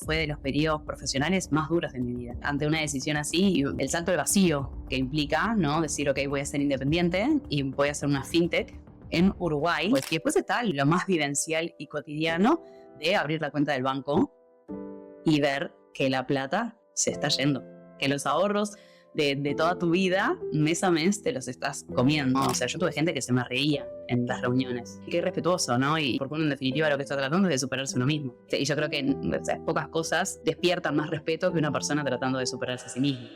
Fue de los periodos profesionales más duros de mi vida. Ante una decisión así, el salto al vacío que implica, ¿no? Decir, ok, voy a ser independiente y voy a hacer una fintech en Uruguay. Pues, y después está lo más vivencial y cotidiano de abrir la cuenta del banco y ver que la plata se está yendo, que los ahorros de toda tu vida, mes a mes, te los estás comiendo. O sea, yo tuve gente que se me reía en las reuniones. Qué respetuoso, ¿no? Y porque uno en definitiva lo que está tratando es de superarse uno mismo. Y yo creo que pocas cosas despiertan más respeto que una persona tratando de superarse a sí mismo.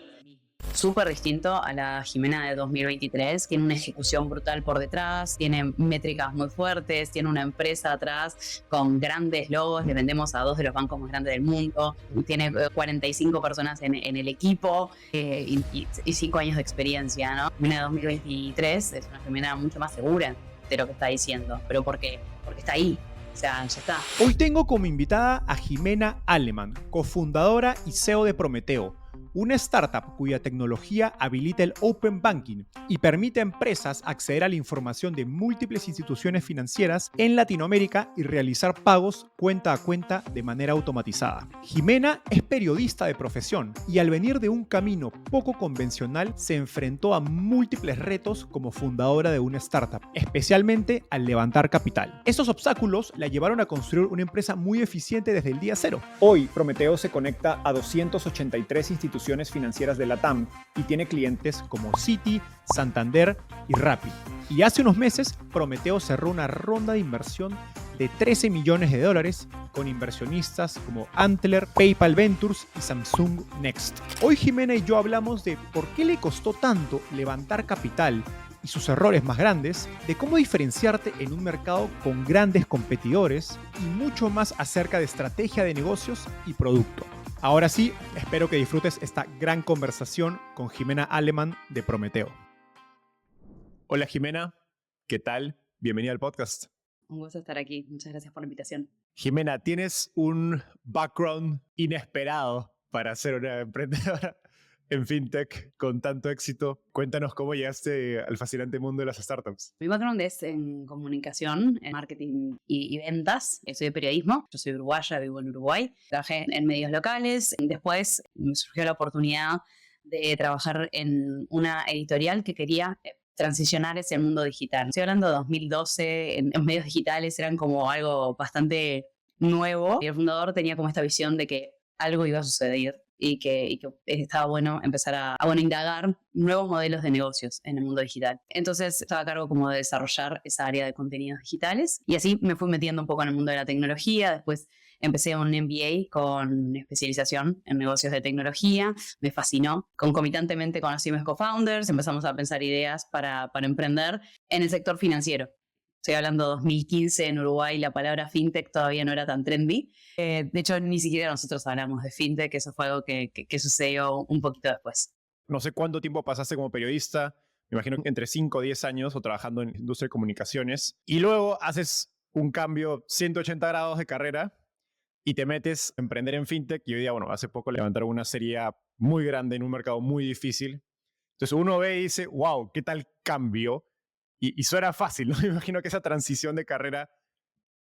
Súper distinto a la Jimena de 2023, tiene una ejecución brutal por detrás, tiene métricas muy fuertes, tiene una empresa atrás con grandes logos, le vendemos a 2 de los bancos más grandes del mundo, tiene 45 personas en el equipo y 5 años de experiencia, ¿no? Jimena de 2023 es una Jimena mucho más segura de lo que está diciendo, pero ¿por qué? Porque está ahí. O sea, ya está. Hoy tengo como invitada a Jimena Aleman, cofundadora y CEO de Prometeo, una startup cuya tecnología habilita el Open Banking y permite a empresas acceder a la información de múltiples instituciones financieras en Latinoamérica y realizar pagos cuenta a cuenta de manera automatizada. Jimena es periodista de profesión y al venir de un camino poco convencional se enfrentó a múltiples retos como fundadora de una startup, especialmente al levantar capital. Estos obstáculos la llevaron a construir una empresa muy eficiente desde el día cero. Hoy, Prometeo se conecta a 283 instituciones financieras de LATAM y tiene clientes como Citi, Santander y Rappi. Y hace unos meses, Prometeo cerró una ronda de inversión de $13 millones con inversionistas como Antler, PayPal Ventures y Samsung Next. Hoy Jimena y yo hablamos de por qué le costó tanto levantar capital y sus errores más grandes, de cómo diferenciarte en un mercado con grandes competidores y mucho más acerca de estrategia de negocios y producto. Ahora sí, espero que disfrutes esta gran conversación con Jimena Aleman de Prometeo. Hola Jimena, ¿qué tal? Bienvenida al podcast. Un gusto estar aquí. Muchas gracias por la invitación. Jimena, tienes un background inesperado para ser una emprendedora en fintech con tanto éxito. Cuéntanos cómo llegaste al fascinante mundo de las startups. Mi background es en comunicación, en marketing y ventas. Soy de periodismo. Yo soy uruguaya, vivo en Uruguay. Trabajé en medios locales. Después me surgió la oportunidad de trabajar en una editorial que quería transicionar hacia el mundo digital. Estoy hablando de 2012, en medios digitales eran como algo bastante nuevo. Y el fundador tenía como esta visión de que algo iba a suceder y que estaba bueno empezar a indagar nuevos modelos de negocios en el mundo digital. Entonces estaba a cargo como de desarrollar esa área de contenidos digitales y así me fui metiendo un poco en el mundo de la tecnología. Después empecé un MBA con especialización en negocios de tecnología, me fascinó. Concomitantemente conocí a mis co-founders, empezamos a pensar ideas para emprender en el sector financiero. Estoy hablando de 2015 en Uruguay, la palabra fintech todavía no era tan trendy. De hecho, ni siquiera nosotros hablamos de fintech, eso fue algo que sucedió un poquito después. No sé cuánto tiempo pasaste como periodista, me imagino que entre 5 o 10 años o trabajando en industria de comunicaciones, y luego haces un cambio 180 grados de carrera y te metes a emprender en fintech y hoy día, bueno, hace poco levantaron una serie muy grande en un mercado muy difícil. Entonces uno ve y dice, wow, ¿qué tal cambio? Y suena fácil, ¿no? Me imagino que esa transición de carrera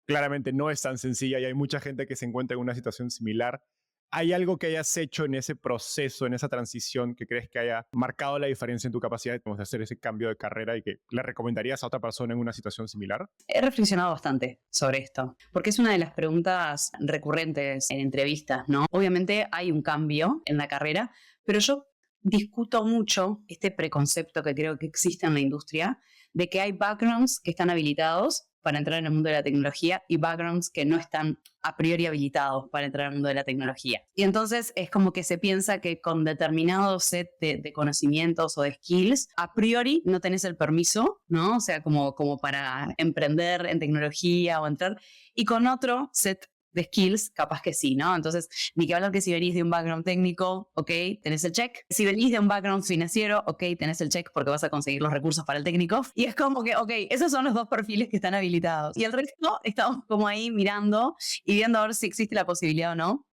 claramente no es tan sencilla y hay mucha gente que se encuentra en una situación similar. ¿Hay algo que hayas hecho en ese proceso, en esa transición, que crees que haya marcado la diferencia en tu capacidad de hacer ese cambio de carrera y que le recomendarías a otra persona en una situación similar? He reflexionado bastante sobre esto, porque es una de las preguntas recurrentes en entrevistas, ¿no? Obviamente hay un cambio en la carrera, pero yo discuto mucho este preconcepto que creo que existe en la industria de que hay backgrounds que están habilitados para entrar en el mundo de la tecnología y backgrounds que no están a priori habilitados para entrar al mundo de la tecnología. Y entonces es como que se piensa que con determinado set de conocimientos o de skills, a priori no tenés el permiso, ¿no? O sea, como para emprender en tecnología o entrar, y con otro set de skills, capaz que sí, ¿no? Entonces, ni que hablar que si venís de un background técnico, ok, tenés el check. Si venís de un background financiero, ok, tenés el check porque vas a conseguir los recursos para el técnico. Y es como que, ok, esos son los 2 perfiles que están habilitados. Y el resto estamos como ahí mirando y viendo a ver si existe la posibilidad o no.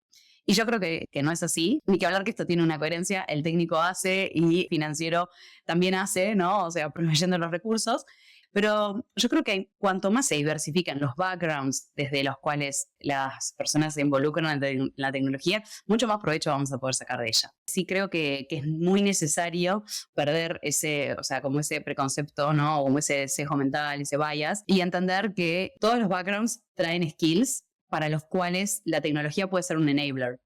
Y yo creo que no es así, ni que hablar que esto tiene una coherencia, el técnico hace y financiero también hace, ¿no? O sea, proveyendo los recursos. Pero yo creo que cuanto más se diversifican los backgrounds desde los cuales las personas se involucran en la tecnología, mucho más provecho vamos a poder sacar de ella. Sí creo que es muy necesario perder ese, o sea, como ese preconcepto, ¿no? O como ese sesgo mental, ese bias, y entender que todos los backgrounds traen skills para los cuales la tecnología puede ser un enabler.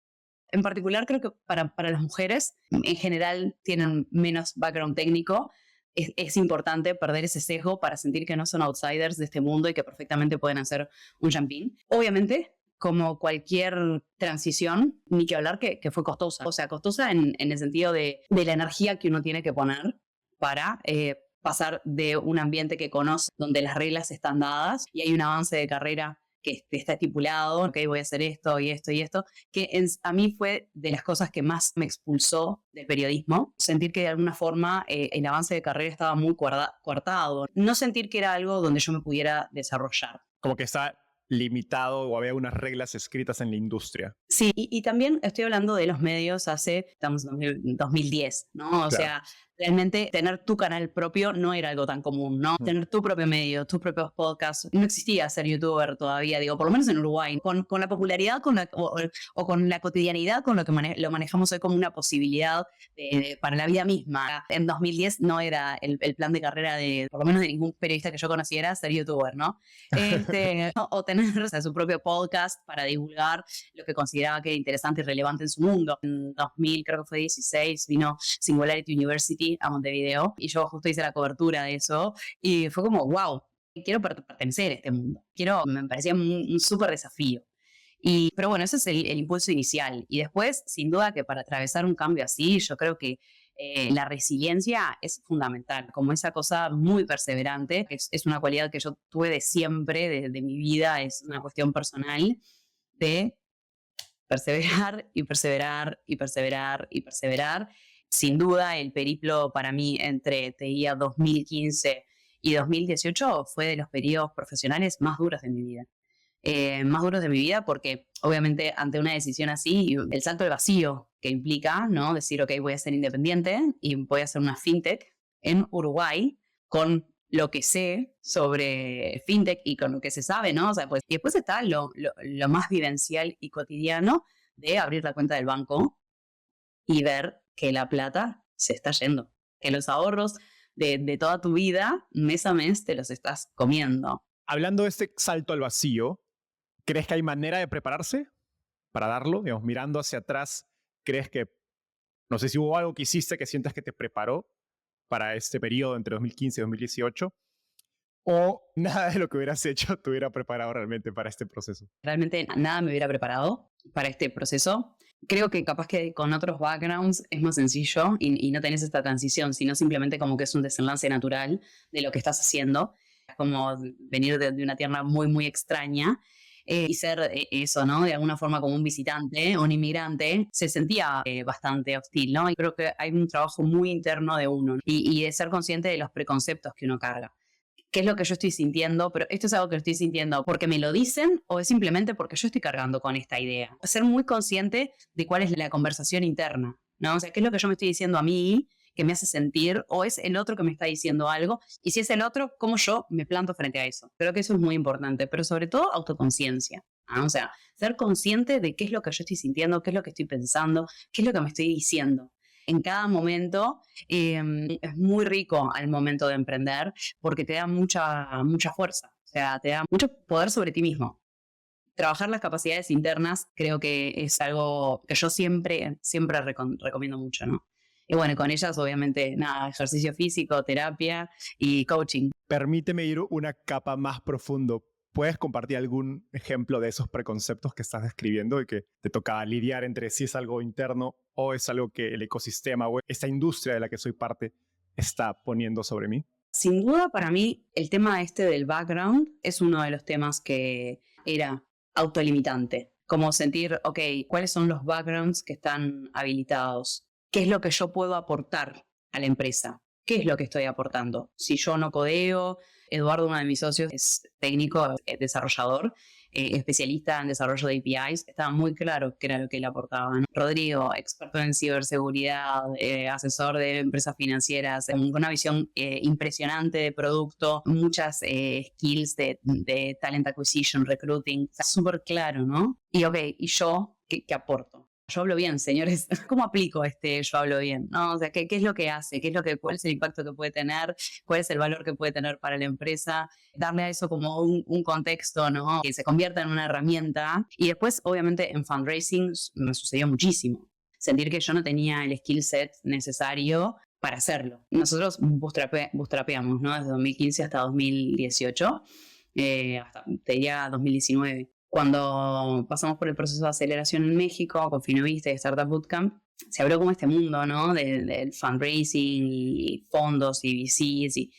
En particular, creo que para las mujeres, en general, tienen menos background técnico. Es importante perder ese sesgo para sentir que no son outsiders de este mundo y que perfectamente pueden hacer un jumping. Obviamente, como cualquier transición, ni que hablar que fue costosa. O sea, costosa en el sentido de la energía que uno tiene que poner para pasar de un ambiente que conoce, donde las reglas están dadas y hay un avance de carrera que está estipulado, ok, voy a hacer esto y esto y esto, que a mí fue de las cosas que más me expulsó del periodismo, sentir que de alguna forma el avance de carrera estaba muy coartado, no sentir que era algo donde yo me pudiera desarrollar. Como que está limitado o había unas reglas escritas en la industria. Sí, y también estoy hablando de los medios estamos en 2010, ¿no? O Claro. sea, realmente tener tu canal propio no era algo tan común, ¿no? Tener tu propio medio, tus propios podcasts. No existía ser youtuber todavía, digo, por lo menos en Uruguay. Con la popularidad o con la cotidianidad con lo que lo manejamos hoy como una posibilidad para la vida misma. En 2010 no era el plan de carrera por lo menos de ningún periodista que yo conociera, ser youtuber, ¿no? O tener, o sea, su propio podcast para divulgar lo que consideraba que era interesante y relevante en su mundo. En 2000, creo que fue 16, vino Singularity University a Montevideo y yo justo hice la cobertura de eso y fue como, wow, quiero pertenecer a este mundo. Me parecía un súper desafío. Pero bueno, ese es el impulso inicial. Y después, sin duda que para atravesar un cambio así, yo creo que la resiliencia es fundamental, como esa cosa muy perseverante, que es una cualidad que yo tuve de siempre, de mi vida, es una cuestión personal de perseverar y perseverar y perseverar y perseverar. Sin duda, el periplo para mí entre, te diría, 2015 y 2018 fue de los periodos profesionales más duros de mi vida. Más duros de mi vida porque obviamente ante una decisión así, el salto al vacío que implica, ¿no? Decir, ok, voy a ser independiente y voy a hacer una fintech en Uruguay con lo que sé sobre fintech y con lo que se sabe, ¿no? O sea, pues, y después está lo más vivencial y cotidiano de abrir la cuenta del banco y ver que la plata se está yendo, que los ahorros de toda tu vida, mes a mes, te los estás comiendo. Hablando de este salto al vacío, ¿crees que hay manera de prepararse para darlo? Digamos, mirando hacia atrás, ¿crees que, no sé si hubo algo que hiciste que sientas que te preparó para este periodo entre 2015 y 2018? ¿O nada de lo que hubieras hecho te hubiera preparado realmente para este proceso? Realmente nada me hubiera preparado para este proceso. Creo que capaz que con otros backgrounds es más sencillo y no tenés esta transición, sino simplemente como que es un desenlace natural de lo que estás haciendo. Es como venir de una tierra muy, muy extraña y ser eso, ¿no? De alguna forma como un visitante, un inmigrante, se sentía bastante hostil, ¿no? Y creo que hay un trabajo muy interno de uno, ¿no? Y de ser consciente de los preconceptos que uno carga. ¿Qué es lo que yo estoy sintiendo? Pero esto es algo que estoy sintiendo porque me lo dicen o es simplemente porque yo estoy cargando con esta idea. Ser muy consciente de cuál es la conversación interna, ¿no? O sea, ¿qué es lo que yo me estoy diciendo a mí que me hace sentir o es el otro que me está diciendo algo? Y si es el otro, ¿cómo yo me planto frente a eso? Creo que eso es muy importante, pero sobre todo autoconciencia, ¿no? O sea, ser consciente de qué es lo que yo estoy sintiendo, qué es lo que estoy pensando, qué es lo que me estoy diciendo. En cada momento es muy rico al momento de emprender porque te da mucha fuerza, o sea, te da mucho poder sobre ti mismo. Trabajar las capacidades internas creo que es algo que yo siempre recomiendo mucho, ¿no? Y bueno, con ellas obviamente, nada, ejercicio físico, terapia y coaching. Permíteme ir una capa más profundo. ¿Puedes compartir algún ejemplo de esos preconceptos que estás describiendo y que te toca lidiar entre si es algo interno o es algo que el ecosistema o esta industria de la que soy parte está poniendo sobre mí? Sin duda, para mí, el tema del background es uno de los temas que era autolimitante. Como sentir, ok, ¿cuáles son los backgrounds que están habilitados? ¿Qué es lo que yo puedo aportar a la empresa? ¿Qué es lo que estoy aportando? Si yo no codeo, Eduardo, uno de mis socios, es técnico, es desarrollador, especialista en desarrollo de APIs, estaba muy claro qué era lo que él aportaba, ¿no? Rodrigo, experto en ciberseguridad, asesor de empresas financieras, con una visión impresionante de producto, muchas skills de talent acquisition, recruiting, está súper claro, ¿no? Y ¿y yo qué aporto? Yo hablo bien, señores. ¿Cómo aplico yo hablo bien? ¿No? O sea, ¿qué es lo que hace? ¿Cuál es el impacto que puede tener? ¿Cuál es el valor que puede tener para la empresa? Darle a eso como un contexto, ¿no? Que se convierta en una herramienta. Y después, obviamente, en fundraising me sucedió muchísimo. Sentir que yo no tenía el skill set necesario para hacerlo. Nosotros bootstrapeamos, ¿no? Desde 2015 hasta 2018, hasta, te diría, 2019. Cuando pasamos por el proceso de aceleración en México, con Finovista y Startup Bootcamp, se abrió como este mundo, ¿no? Del fundraising y fondos y VCs. Y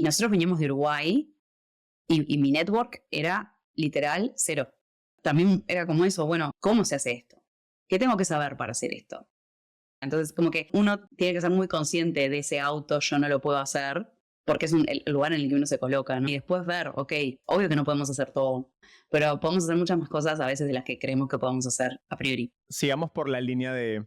nosotros veníamos de Uruguay y mi network era literal cero. También era como eso, bueno, ¿cómo se hace esto? ¿Qué tengo que saber para hacer esto? Entonces, como que uno tiene que ser muy consciente de ese auto, yo no lo puedo hacer, porque es el lugar en el que uno se coloca, ¿no? Y después ver, obvio que no podemos hacer todo, pero podemos hacer muchas más cosas a veces de las que creemos que podemos hacer a priori. Sigamos por la línea de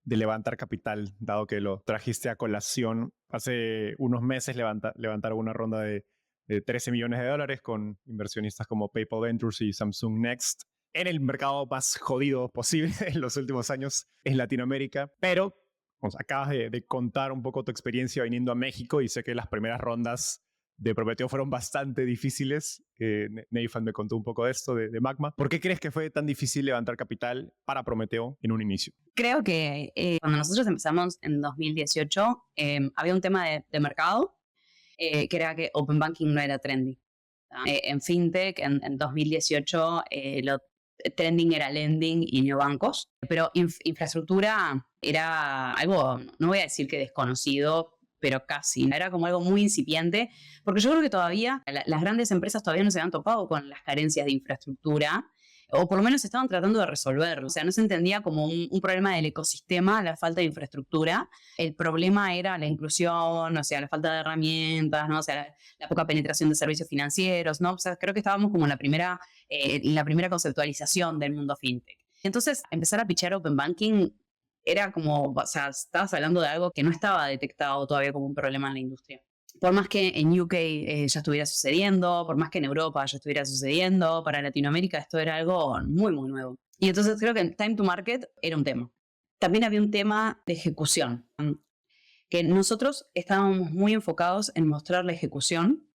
levantar capital, dado que lo trajiste a colación. Hace unos meses levantaron una ronda de $13 millones con inversionistas como PayPal Ventures y Samsung Next en el mercado más jodido posible en los últimos años en Latinoamérica. Pero acabas de contar un poco tu experiencia viniendo a México y sé que las primeras rondas de Prometeo fueron bastante difíciles. Nathan me contó un poco de esto, de Magma. ¿Por qué crees que fue tan difícil levantar capital para Prometeo en un inicio? Creo que cuando nosotros empezamos en 2018, había un tema de mercado, que era que Open Banking no era trendy. En FinTech, en 2018, lo trending era lending y neobancos, pero infraestructura era algo, no voy a decir que desconocido, pero casi. Era como algo muy incipiente, porque yo creo que todavía las grandes empresas todavía no se habían topado con las carencias de infraestructura, o por lo menos estaban tratando de resolverlo. O sea, no se entendía como un problema del ecosistema, la falta de infraestructura. El problema era la inclusión, o sea, la falta de herramientas, ¿no? O sea, la poca penetración de servicios financieros, ¿no? O sea, creo que estábamos como en la primera conceptualización del mundo fintech. Entonces, empezar a pitchar Open Banking era como, o sea, estabas hablando de algo que no estaba detectado todavía como un problema en la industria. Por más que en UK ya estuviera sucediendo, por más que en Europa ya estuviera sucediendo, para Latinoamérica esto era algo muy, muy nuevo. Y entonces creo que en Time to Market era un tema. También había un tema de ejecución, que nosotros estábamos muy enfocados en mostrar la ejecución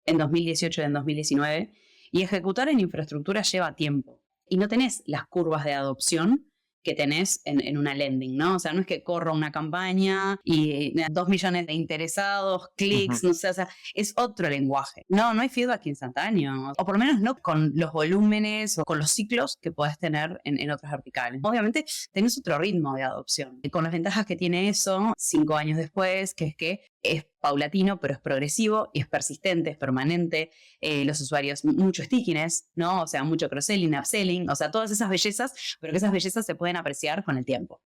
en 2018 y en 2019, y ejecutar en infraestructura lleva tiempo. Y no tenés las curvas de adopción que tenés en una lending, ¿no? O sea, no es que corra una campaña y 2 millones de interesados, clics, no sé, o sea, es otro lenguaje. No hay feedback instantáneo, o por lo menos no con los volúmenes o con los ciclos que podés tener en otras verticales. Obviamente tenés otro ritmo de adopción, y con las ventajas que tiene eso 5 años después, que es paulatino, pero es progresivo y es persistente, es permanente. Los usuarios, mucho stickiness, ¿no? O sea, mucho cross-selling, upselling, o sea, todas esas bellezas, pero que esas bellezas se pueden apreciar con el tiempo.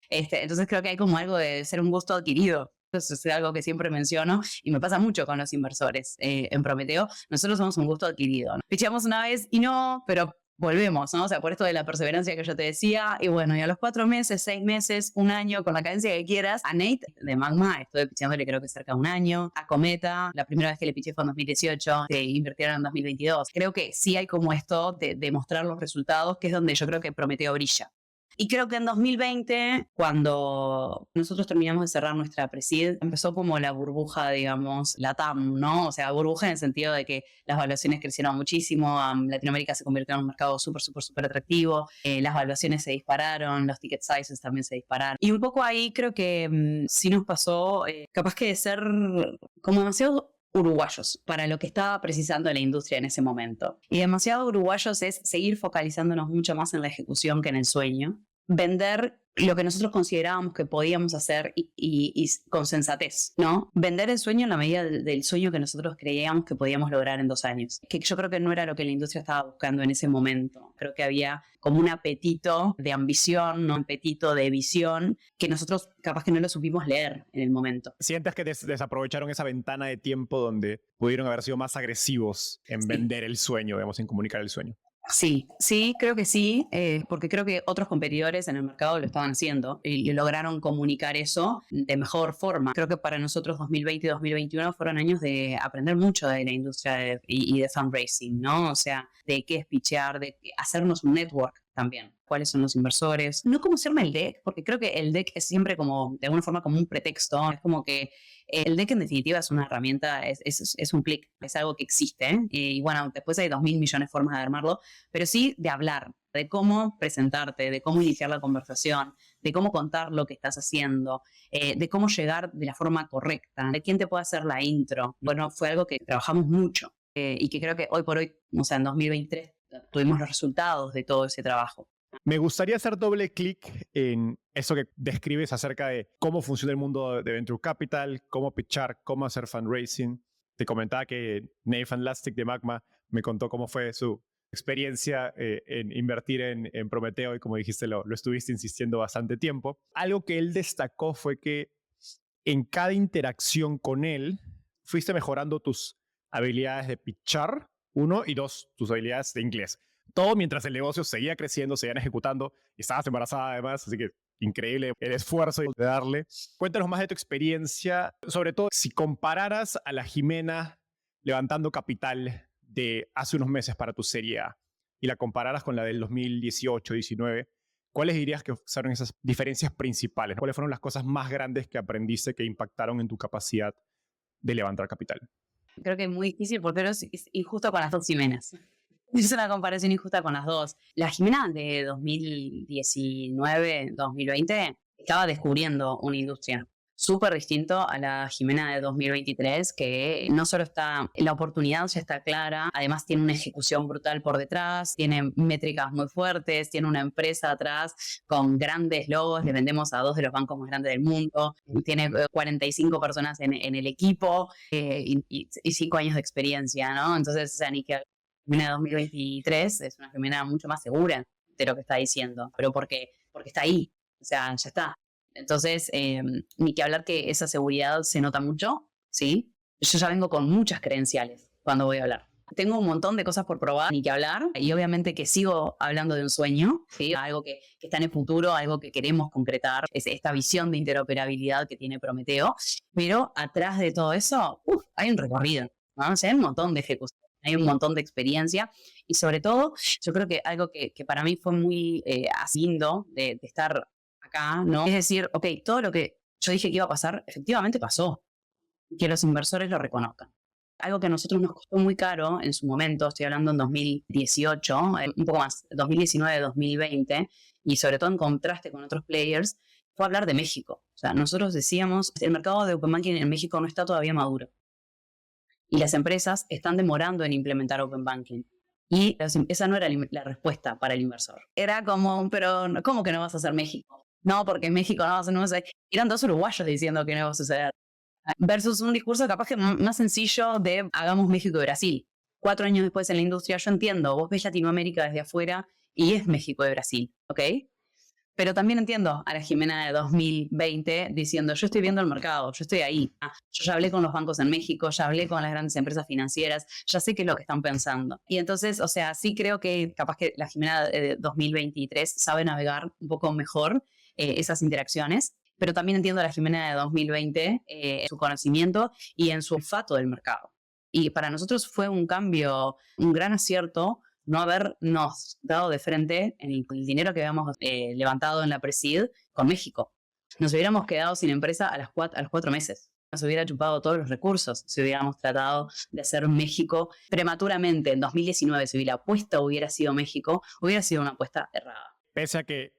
Entonces creo que hay como algo de ser un gusto adquirido. Eso es algo que siempre menciono y me pasa mucho con los inversores en Prometeo. Nosotros somos un gusto adquirido, ¿no? Picheamos una vez y no, pero volvemos, ¿no? O sea, por esto de la perseverancia que yo te decía, y bueno, y a los 4 meses, 6 meses, 1 año, con la cadencia que quieras, a Nate de Magma estuve picheándole creo que cerca de 1 año, a Cometa, la primera vez que le piché fue en 2018, que invirtieron en 2022. Creo que sí hay como esto de mostrar los resultados, que es donde yo creo que Prometeo brilla. Y creo que en 2020, cuando nosotros terminamos de cerrar nuestra pre-seed, empezó como la burbuja, digamos, la TAM, ¿no? O sea, burbuja en el sentido de que las valuaciones crecieron muchísimo, Latinoamérica se convirtió en un mercado súper, súper, súper atractivo, las valuaciones se dispararon, los ticket sizes también se dispararon. Y un poco ahí creo que sí nos pasó, capaz que de ser como demasiado uruguayos para lo que estaba precisando la industria en ese momento. Y demasiado uruguayos es seguir focalizándonos mucho más en la ejecución que en el sueño. vender lo que nosotros considerábamos que podíamos hacer y con sensatez, ¿no? Vender el sueño en la medida del sueño que nosotros creíamos que podíamos lograr en 2 años. Que yo creo que no era lo que la industria estaba buscando en ese momento. Creo que había como un apetito de ambición, ¿no? Un apetito de visión que nosotros capaz que no lo supimos leer en el momento. ¿Sientes que desaprovecharon esa ventana de tiempo donde pudieron haber sido más agresivos en vender el sueño, digamos, en comunicar el sueño? Sí, creo que sí, porque creo que otros competidores en el mercado lo estaban haciendo y lograron comunicar eso de mejor forma. Creo que para nosotros 2020 y 2021 fueron años de aprender mucho de la industria y de fundraising, ¿no? O sea, de qué es pitchear, de hacernos un network también. ¿Cuáles son los inversores? No cómo hacerme el deck, porque creo que el deck es siempre como, de alguna forma, como un pretexto. Es como que el deck en definitiva es una herramienta, es un clic, es algo que existe. Y bueno, después hay 2.000 millones de formas de armarlo, pero sí de hablar, de cómo presentarte, de cómo iniciar la conversación, de cómo contar lo que estás haciendo, de cómo llegar de la forma correcta, de quién te puede hacer la intro. Bueno, fue algo que trabajamos mucho y que creo que hoy por hoy, o sea, en 2023, tuvimos los resultados de todo ese trabajo. Me gustaría hacer doble clic en eso que describes acerca de cómo funciona el mundo de Venture Capital, cómo pitchar, cómo hacer fundraising. Te comentaba que Nathan Lastic de Magma me contó cómo fue su experiencia en invertir en Prometeo y como dijiste, lo estuviste insistiendo bastante tiempo. Algo que él destacó fue que en cada interacción con él fuiste mejorando tus habilidades de pitchar, 1, y 2, tus habilidades de inglés. Todo mientras el negocio seguía creciendo, seguían ejecutando, y estabas embarazada además, así que increíble el esfuerzo de darle. Cuéntanos más de tu experiencia, sobre todo si compararas a la Jimena levantando capital de hace unos meses para tu Serie A y la compararas con la del 2018-19, ¿cuáles dirías que fueron esas diferencias principales? ¿Cuáles fueron las cosas más grandes que aprendiste que impactaron en tu capacidad de levantar capital? Creo que es muy difícil porque es injusto con las dos Jimenas. Es una comparación injusta con las dos. La Jimena de 2019-2020 estaba descubriendo una industria súper distinto a la Jimena de 2023, que no solo está, la oportunidad ya está clara, además tiene una ejecución brutal por detrás, tiene métricas muy fuertes, tiene una empresa atrás con grandes logos, le vendemos a 2 de los bancos más grandes del mundo, tiene 45 personas en el equipo y 5 años de experiencia, ¿no? Entonces, o sea, ni que la Jimena de 2023 es una Jimena mucho más segura de lo que está diciendo, pero porque está ahí, o sea, ya está. Entonces, ni que hablar que esa seguridad se nota mucho, ¿sí? Yo ya vengo con muchas credenciales cuando voy a hablar. Tengo un montón de cosas por probar, ni que hablar, y obviamente que sigo hablando de un sueño, ¿sí? Algo que está en el futuro, algo que queremos concretar, es esta visión de interoperabilidad que tiene Prometeo, pero atrás de todo eso, hay un recorrido, ¿no? O sea, hay un montón de ejecución, hay un montón de experiencia, y sobre todo, yo creo que algo que para mí fue muy lindo de estar acá, ¿no? Es decir, ok, todo lo que yo dije que iba a pasar, efectivamente pasó. Que los inversores lo reconozcan. Algo que a nosotros nos costó muy caro en su momento, estoy hablando en 2018, un poco más, 2019-2020, y sobre todo en contraste con otros players, fue hablar de México. O sea, nosotros decíamos, el mercado de Open Banking en México no está todavía maduro. Y las empresas están demorando en implementar Open Banking. Y esa no era la respuesta para el inversor. Era como, pero ¿cómo que no vas a hacer México? No, porque en México no va a suceder. Eran 2 uruguayos diciendo que no iba a suceder. Versus un discurso capaz que más sencillo de hagamos México y Brasil. 4 años después en la industria, yo entiendo, vos ves Latinoamérica desde afuera y es México y Brasil, ¿ok? Pero también entiendo a la Jimena de 2020 diciendo, yo estoy viendo el mercado, yo estoy ahí. Yo ya hablé con los bancos en México, ya hablé con las grandes empresas financieras, ya sé qué es lo que están pensando. Y entonces, o sea, sí creo que capaz que la Jimena de 2023 sabe navegar un poco mejor esas interacciones, pero también entiendo a la Jimena de 2020 en su conocimiento y en su olfato del mercado. Y para nosotros fue un cambio, un gran acierto no habernos dado de frente en el dinero que habíamos levantado en la Presid con México. Nos hubiéramos quedado sin empresa a los 4 meses. Nos hubiera chupado todos los recursos si hubiéramos tratado de hacer México prematuramente. En 2019, si la apuesta hubiera sido México, hubiera sido una apuesta errada. Pese a que,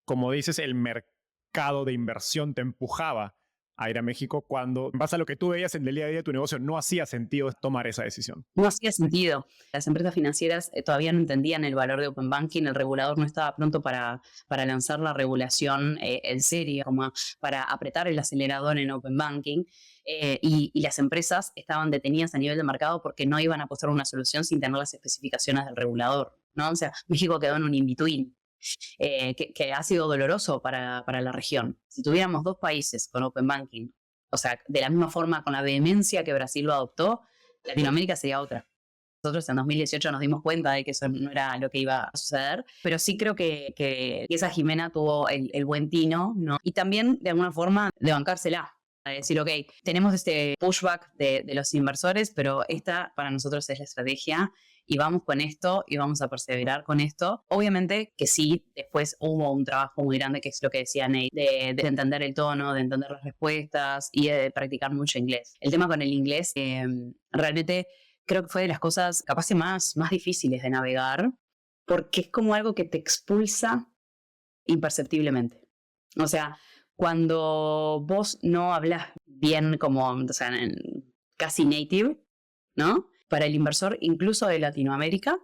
como dices, el mercado de inversión te empujaba a ir a México cuando, en base a lo que tú veías en el día a día de tu negocio, no hacía sentido tomar esa decisión? No hacía sentido. Las empresas financieras todavía no entendían el valor de Open Banking, el regulador no estaba pronto para lanzar la regulación en serio, como para apretar el acelerador en Open Banking, y las empresas estaban detenidas a nivel de mercado porque no iban a apostar una solución sin tener las especificaciones del regulador, ¿no? O sea, México quedó en un in-between. Que ha sido doloroso para la región. Si tuviéramos 2 países con Open Banking, o sea, de la misma forma, con la vehemencia que Brasil lo adoptó, Latinoamérica sería otra. Nosotros en 2018 nos dimos cuenta de que eso no era lo que iba a suceder, pero sí creo que esa Jimena tuvo el buen tino, ¿no? Y también, de alguna forma, de bancársela. A decir, ok, tenemos este pushback de los inversores, pero esta para nosotros es la estrategia y vamos con esto y vamos a perseverar con esto. Obviamente que sí, después hubo un trabajo muy grande, que es lo que decía Nate, de entender el tono, de entender las respuestas y de practicar mucho inglés. El tema con el inglés, realmente creo que fue de las cosas capaz más difíciles de navegar, porque es como algo que te expulsa imperceptiblemente. O sea, cuando vos no hablas bien como, o sea, casi native, ¿no? Para el inversor, incluso de Latinoamérica,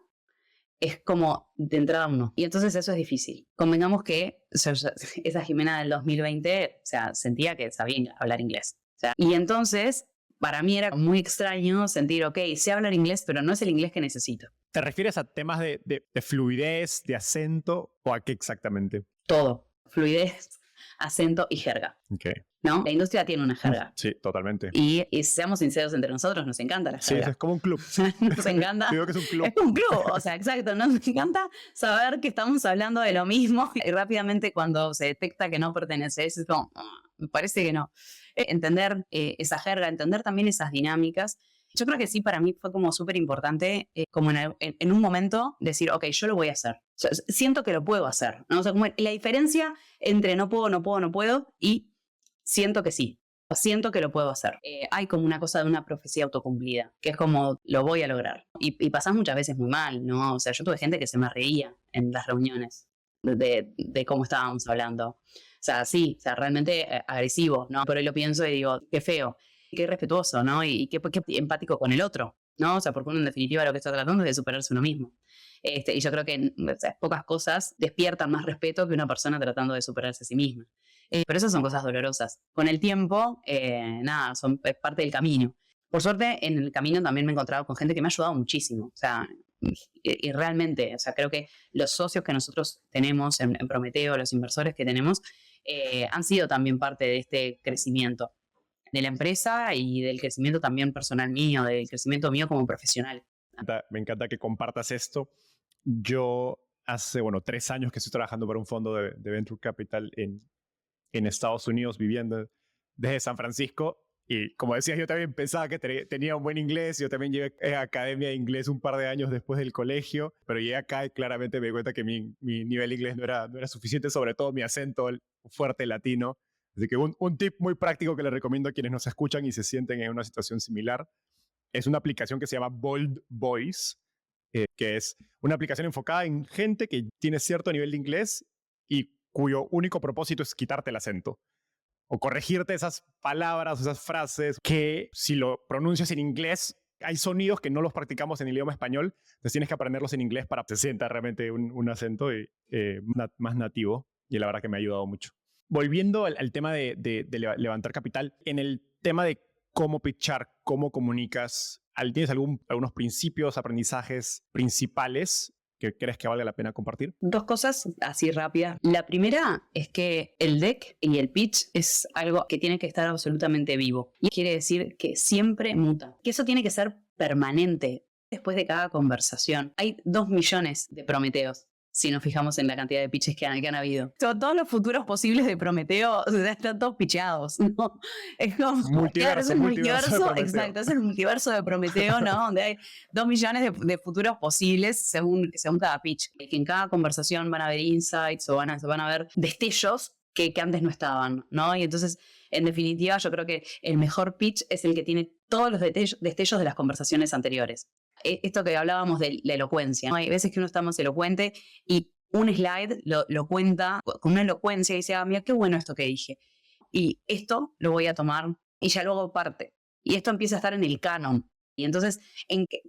es como de entrada uno. Y entonces eso es difícil. Convengamos que esa Jimena del 2020, o sea, sentía que sabía hablar inglés. O sea, y entonces, para mí era muy extraño sentir, ok, sé hablar inglés, pero no es el inglés que necesito. ¿Te refieres a temas de fluidez, de acento o a qué exactamente? Todo. Fluidez, acento y jerga. Okay. ¿No? La industria tiene una jerga. Sí, totalmente. Y seamos sinceros entre nosotros, nos encanta la jerga. Sí, es como un club. Nos encanta. Digo que es un club. Es un club, o sea, exacto. Nos encanta saber que estamos hablando de lo mismo y rápidamente cuando se detecta que no perteneces, es como, me parece que no. Entender esa jerga, entender también esas dinámicas. Yo creo que sí, para mí fue como súper importante, como en un momento, decir, ok, yo lo voy a hacer. O sea, siento que lo puedo hacer, ¿no? O sea, como la diferencia entre no puedo y siento que sí. Siento que lo puedo hacer. Hay como una cosa de una profecía autocumplida, que es como, lo voy a lograr. Y pasás muchas veces muy mal, ¿no? O sea, yo tuve gente que se me reía en las reuniones de cómo estábamos hablando. O sea, sí, o sea, realmente agresivo, ¿no? Pero lo pienso y digo, qué feo, qué respetuoso, ¿no? Y qué empático con el otro, ¿no? O sea, porque uno en definitiva lo que está tratando es de superarse uno mismo. Y yo creo que o sea, pocas cosas despiertan más respeto que una persona tratando de superarse a sí misma. Pero esas son cosas dolorosas. Con el tiempo, nada, es parte del camino. Por suerte, en el camino también me he encontrado con gente que me ha ayudado muchísimo. O sea, y realmente, o sea, creo que los socios que nosotros tenemos en Prometeo, los inversores que tenemos, han sido también parte de este crecimiento de la empresa y del crecimiento también personal mío, del crecimiento mío como profesional. Me encanta que compartas esto. Yo hace, 3 años que estoy trabajando para un fondo de Venture Capital en Estados Unidos, viviendo desde San Francisco. Y como decías, yo también pensaba que tenía un buen inglés. Yo también llegué a academia de inglés un par de años después del colegio, pero llegué acá y claramente me di cuenta que mi nivel de inglés no era suficiente, sobre todo mi acento fuerte latino. Así que un tip muy práctico que les recomiendo a quienes nos escuchan y se sienten en una situación similar es una aplicación que se llama Bold Voice, que es una aplicación enfocada en gente que tiene cierto nivel de inglés y cuyo único propósito es quitarte el acento o corregirte esas palabras, esas frases que si lo pronuncias en inglés, hay sonidos que no los practicamos en el idioma español, entonces tienes que aprenderlos en inglés para que se sienta realmente un acento más nativo, y la verdad que me ha ayudado mucho. Volviendo al tema de levantar capital, en el tema de cómo pitchar, cómo comunicas, ¿tienes algunos principios, aprendizajes principales que crees que vale la pena compartir? 2 cosas así rápidas. La primera es que el deck y el pitch es algo que tiene que estar absolutamente vivo. Y quiere decir que siempre muta. Que eso tiene que ser permanente. Después de cada conversación. Hay 2 millones de Prometeos, si nos fijamos en la cantidad de pitches que han habido. Todos los futuros posibles de Prometeo, o sea, están todos pitchados, ¿no? Es como... Multiverso, es el multiverso, exacto, es el multiverso de Prometeo, ¿no? Donde hay 2 millones de futuros posibles según cada pitch. Que en cada conversación van a haber insights o van a haber destellos que antes no estaban, ¿no? Y entonces, en definitiva, yo creo que el mejor pitch es el que tiene todos los destellos de las conversaciones anteriores. Esto que hablábamos de la elocuencia, ¿no? Hay veces que uno está más elocuente y un slide lo cuenta con una elocuencia y dice, mira, qué bueno esto que dije. y esto lo voy a tomar y ya lo hago parte. Y esto empieza a estar en el canon. Y entonces,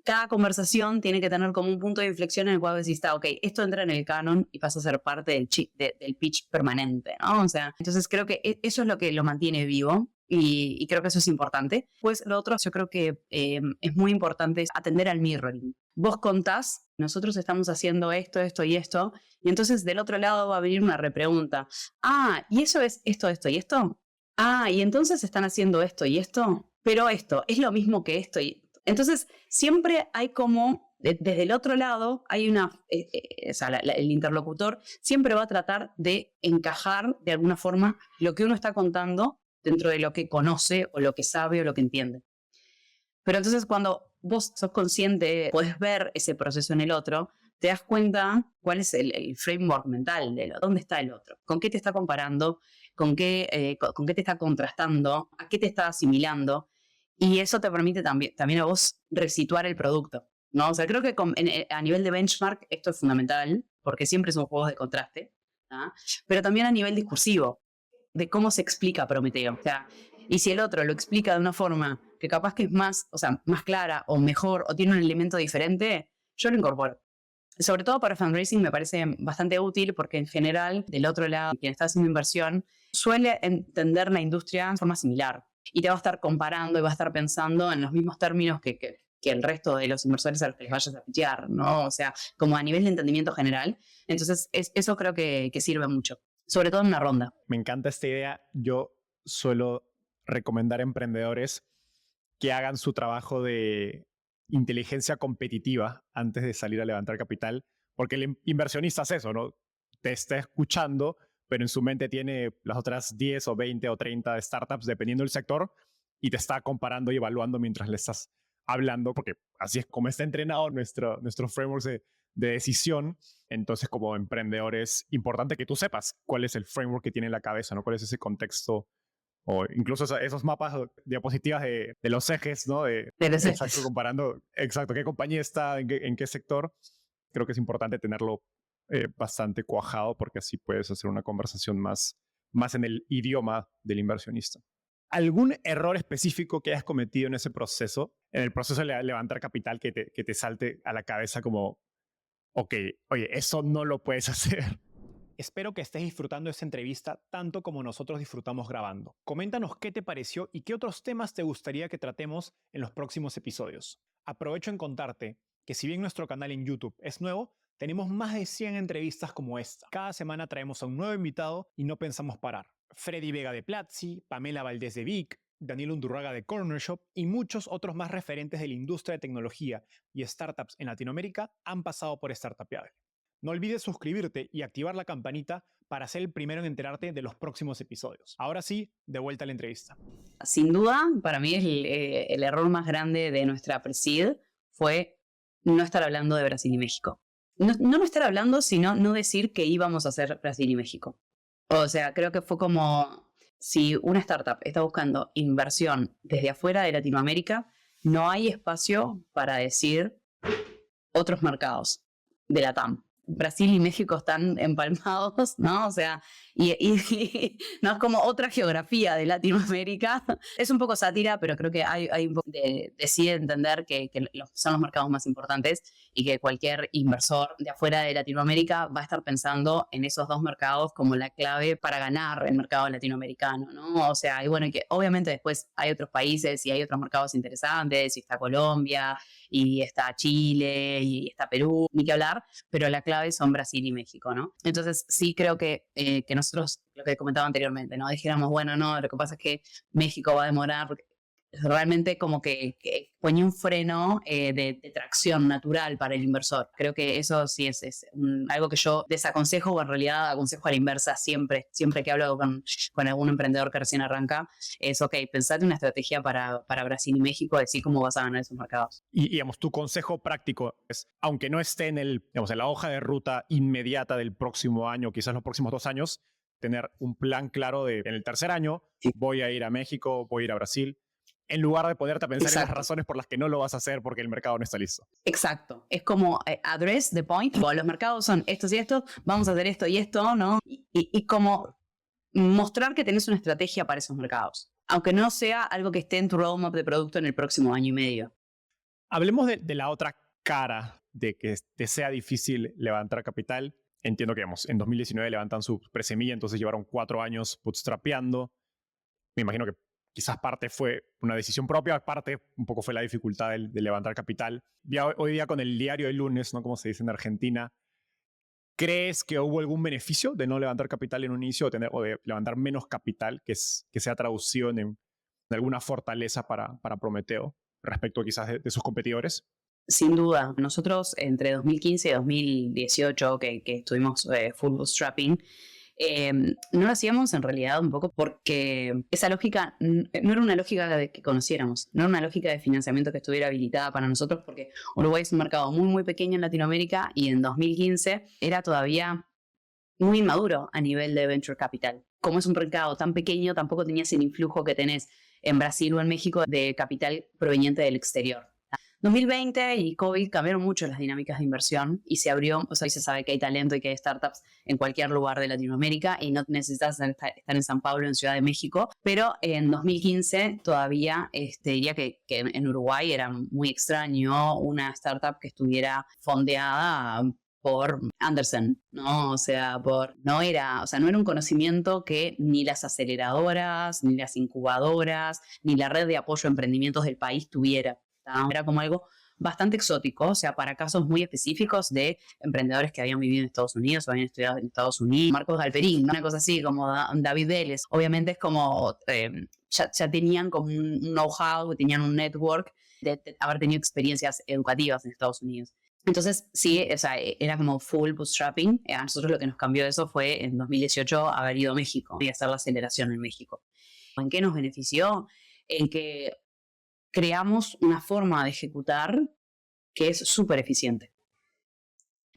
cada conversación tiene que tener como un punto de inflexión en el cual decís, ok, esto entra en el canon y pasa a ser parte del pitch permanente, ¿no? O sea, entonces creo que eso es lo que lo mantiene vivo y creo que eso es importante. Pues lo otro, yo creo que es muy importante es atender al mirroring. Vos contás, nosotros estamos haciendo esto, esto y esto, y entonces del otro lado va a venir una repregunta. ¿Y eso es esto, esto y esto? ¿Y entonces están haciendo esto y esto? Pero esto, ¿es lo mismo que esto? Entonces, siempre hay como, desde el otro lado, hay o sea, el interlocutor siempre va a tratar de encajar de alguna forma lo que uno está contando dentro de lo que conoce o lo que sabe o lo que entiende. Pero entonces cuando vos sos consciente, podés ver ese proceso en el otro, te das cuenta cuál es el framework mental de dónde está el otro, con qué te está comparando, con qué te está contrastando, a qué te está asimilando. Y eso te permite también a vos resituar el producto, ¿no? O sea, creo que a nivel de benchmark esto es fundamental, porque siempre son juegos de contraste, ¿no? Pero también a nivel discursivo, de cómo se explica Prometeo. O sea, y si el otro lo explica de una forma que capaz que es más clara o mejor o tiene un elemento diferente, yo lo incorporo. Sobre todo para fundraising me parece bastante útil porque en general, del otro lado, quien está haciendo inversión suele entender la industria de forma similar y te va a estar comparando y va a estar pensando en los mismos términos que el resto de los inversores a los que les vayas a pitchear, ¿no? O sea, como a nivel de entendimiento general. Entonces, eso creo que sirve mucho, sobre todo en una ronda. Me encanta esta idea. Yo suelo recomendar a emprendedores que hagan su trabajo de inteligencia competitiva antes de salir a levantar capital, porque el inversionista es eso, ¿no? Te está escuchando, pero en su mente tiene las otras 10 o 20 o 30 startups, dependiendo del sector, y te está comparando y evaluando mientras le estás hablando, porque así es como está entrenado nuestro framework de decisión. Entonces, como emprendedor es importante que tú sepas cuál es el framework que tiene en la cabeza, ¿no? Cuál es ese contexto o incluso esos mapas, diapositivas de los ejes, ¿no? Exacto, comparando, exacto, qué compañía está, en qué sector. Creo que es importante tenerlo bastante cuajado porque así puedes hacer una conversación más en el idioma del inversionista. ¿Algún error específico que hayas cometido en ese proceso, en el proceso de levantar capital que te salte a la cabeza como, ok, oye, eso no lo puedes hacer? Espero que estés disfrutando esta entrevista tanto como nosotros disfrutamos grabando. Coméntanos qué te pareció y qué otros temas te gustaría que tratemos en los próximos episodios. Aprovecho en contarte que si bien nuestro canal en YouTube es nuevo, tenemos más de 100 entrevistas como esta. Cada semana traemos a un nuevo invitado y no pensamos parar. Freddy Vega de Platzi, Pamela Valdés de Vic, Daniel Undurraga de Corner Shop y muchos otros más referentes de la industria de tecnología y startups en Latinoamérica han pasado por Startupeable. No olvides suscribirte y activar la campanita para ser el primero en enterarte de los próximos episodios. Ahora sí, de vuelta a la entrevista. Sin duda, para mí el error más grande de nuestra Presid fue no estar hablando de Brasil y México. No estar hablando, sino no decir que íbamos a hacer Brasil y México. O sea, creo que fue como si una startup está buscando inversión desde afuera de Latinoamérica, no hay espacio para decir otros mercados de la TAM. Brasil y México están empalmados, ¿no? O sea, y no es como otra geografía de Latinoamérica. Es un poco sátira, pero creo que hay un poco decide entender que son los mercados más importantes y que cualquier inversor de afuera de Latinoamérica va a estar pensando en esos dos mercados como la clave para ganar el mercado latinoamericano, ¿no? O sea, y bueno, y que obviamente después hay otros países y hay otros mercados interesantes, y está Colombia, y está Chile, y está Perú, ni que hablar, pero la clave son Brasil y México, ¿no? Entonces sí creo que nosotros, lo que comentaba anteriormente, ¿no? Dijéramos, bueno, no, lo que pasa es que México va a demorar, porque realmente como que pone un freno de tracción natural para el inversor. Creo que eso sí es algo que yo desaconsejo, o en realidad aconsejo a la inversa siempre que hablo con algún emprendedor que recién arranca, es ok, pensate una estrategia para Brasil y México, decir cómo vas a ganar esos mercados. Y digamos, tu consejo práctico es, aunque no esté en la hoja de ruta inmediata del próximo año, quizás los próximos 2 años, tener un plan claro de en el tercer año, voy a ir a México, voy a ir a Brasil, en lugar de ponerte a pensar en las razones por las que no lo vas a hacer porque el mercado no está listo. Exacto. Es como address the point. Los mercados son estos y estos, vamos a hacer esto y esto, ¿no? Y como mostrar que tenés una estrategia para esos mercados, aunque no sea algo que esté en tu roadmap de producto en el próximo año y medio. Hablemos de la otra cara de que te sea difícil levantar capital. Entiendo que, digamos, en 2019 levantan su presemilla, entonces llevaron 4 años bootstrapeando. Me imagino que quizás parte fue una decisión propia, parte un poco fue la dificultad de levantar capital. Ya hoy día con el diario del lunes, ¿no? Como se dice en Argentina, ¿crees que hubo algún beneficio de no levantar capital en un inicio o de levantar menos capital que sea traducido en alguna fortaleza para Prometeo respecto quizás de sus competidores? Sin duda, nosotros entre 2015 y 2018 que estuvimos full bootstrapping, no lo hacíamos en realidad un poco porque esa lógica no era una lógica que conociéramos, no era una lógica de financiamiento que estuviera habilitada para nosotros, porque Uruguay es un mercado muy muy pequeño en Latinoamérica y en 2015 era todavía muy inmaduro a nivel de venture capital. Como es un mercado tan pequeño, tampoco tenías el influjo que tenés en Brasil o en México de capital proveniente del exterior. 2020 y COVID cambiaron mucho las dinámicas de inversión y se abrió, o sea, se sabe que hay talento y que hay startups en cualquier lugar de Latinoamérica y no necesitas estar en San Pablo, en Ciudad de México, pero en 2015 todavía diría que en Uruguay era muy extraño una startup que estuviera fondeada por Andersen, ¿no? O sea, no era un conocimiento que ni las aceleradoras, ni las incubadoras, ni la red de apoyo a emprendimientos del país tuviera. Era como algo bastante exótico, o sea, para casos muy específicos de emprendedores que habían vivido en Estados Unidos o habían estudiado en Estados Unidos. Marcos Galperín, ¿no? Una cosa así, como David Vélez. Obviamente es como, ya tenían como un know-how, tenían un network de haber tenido experiencias educativas en Estados Unidos. Entonces, sí, o sea, era como full bootstrapping. A nosotros lo que nos cambió eso fue en 2018 haber ido a México y hacer la aceleración en México. ¿En qué nos benefició? En que creamos una forma de ejecutar que es súper eficiente.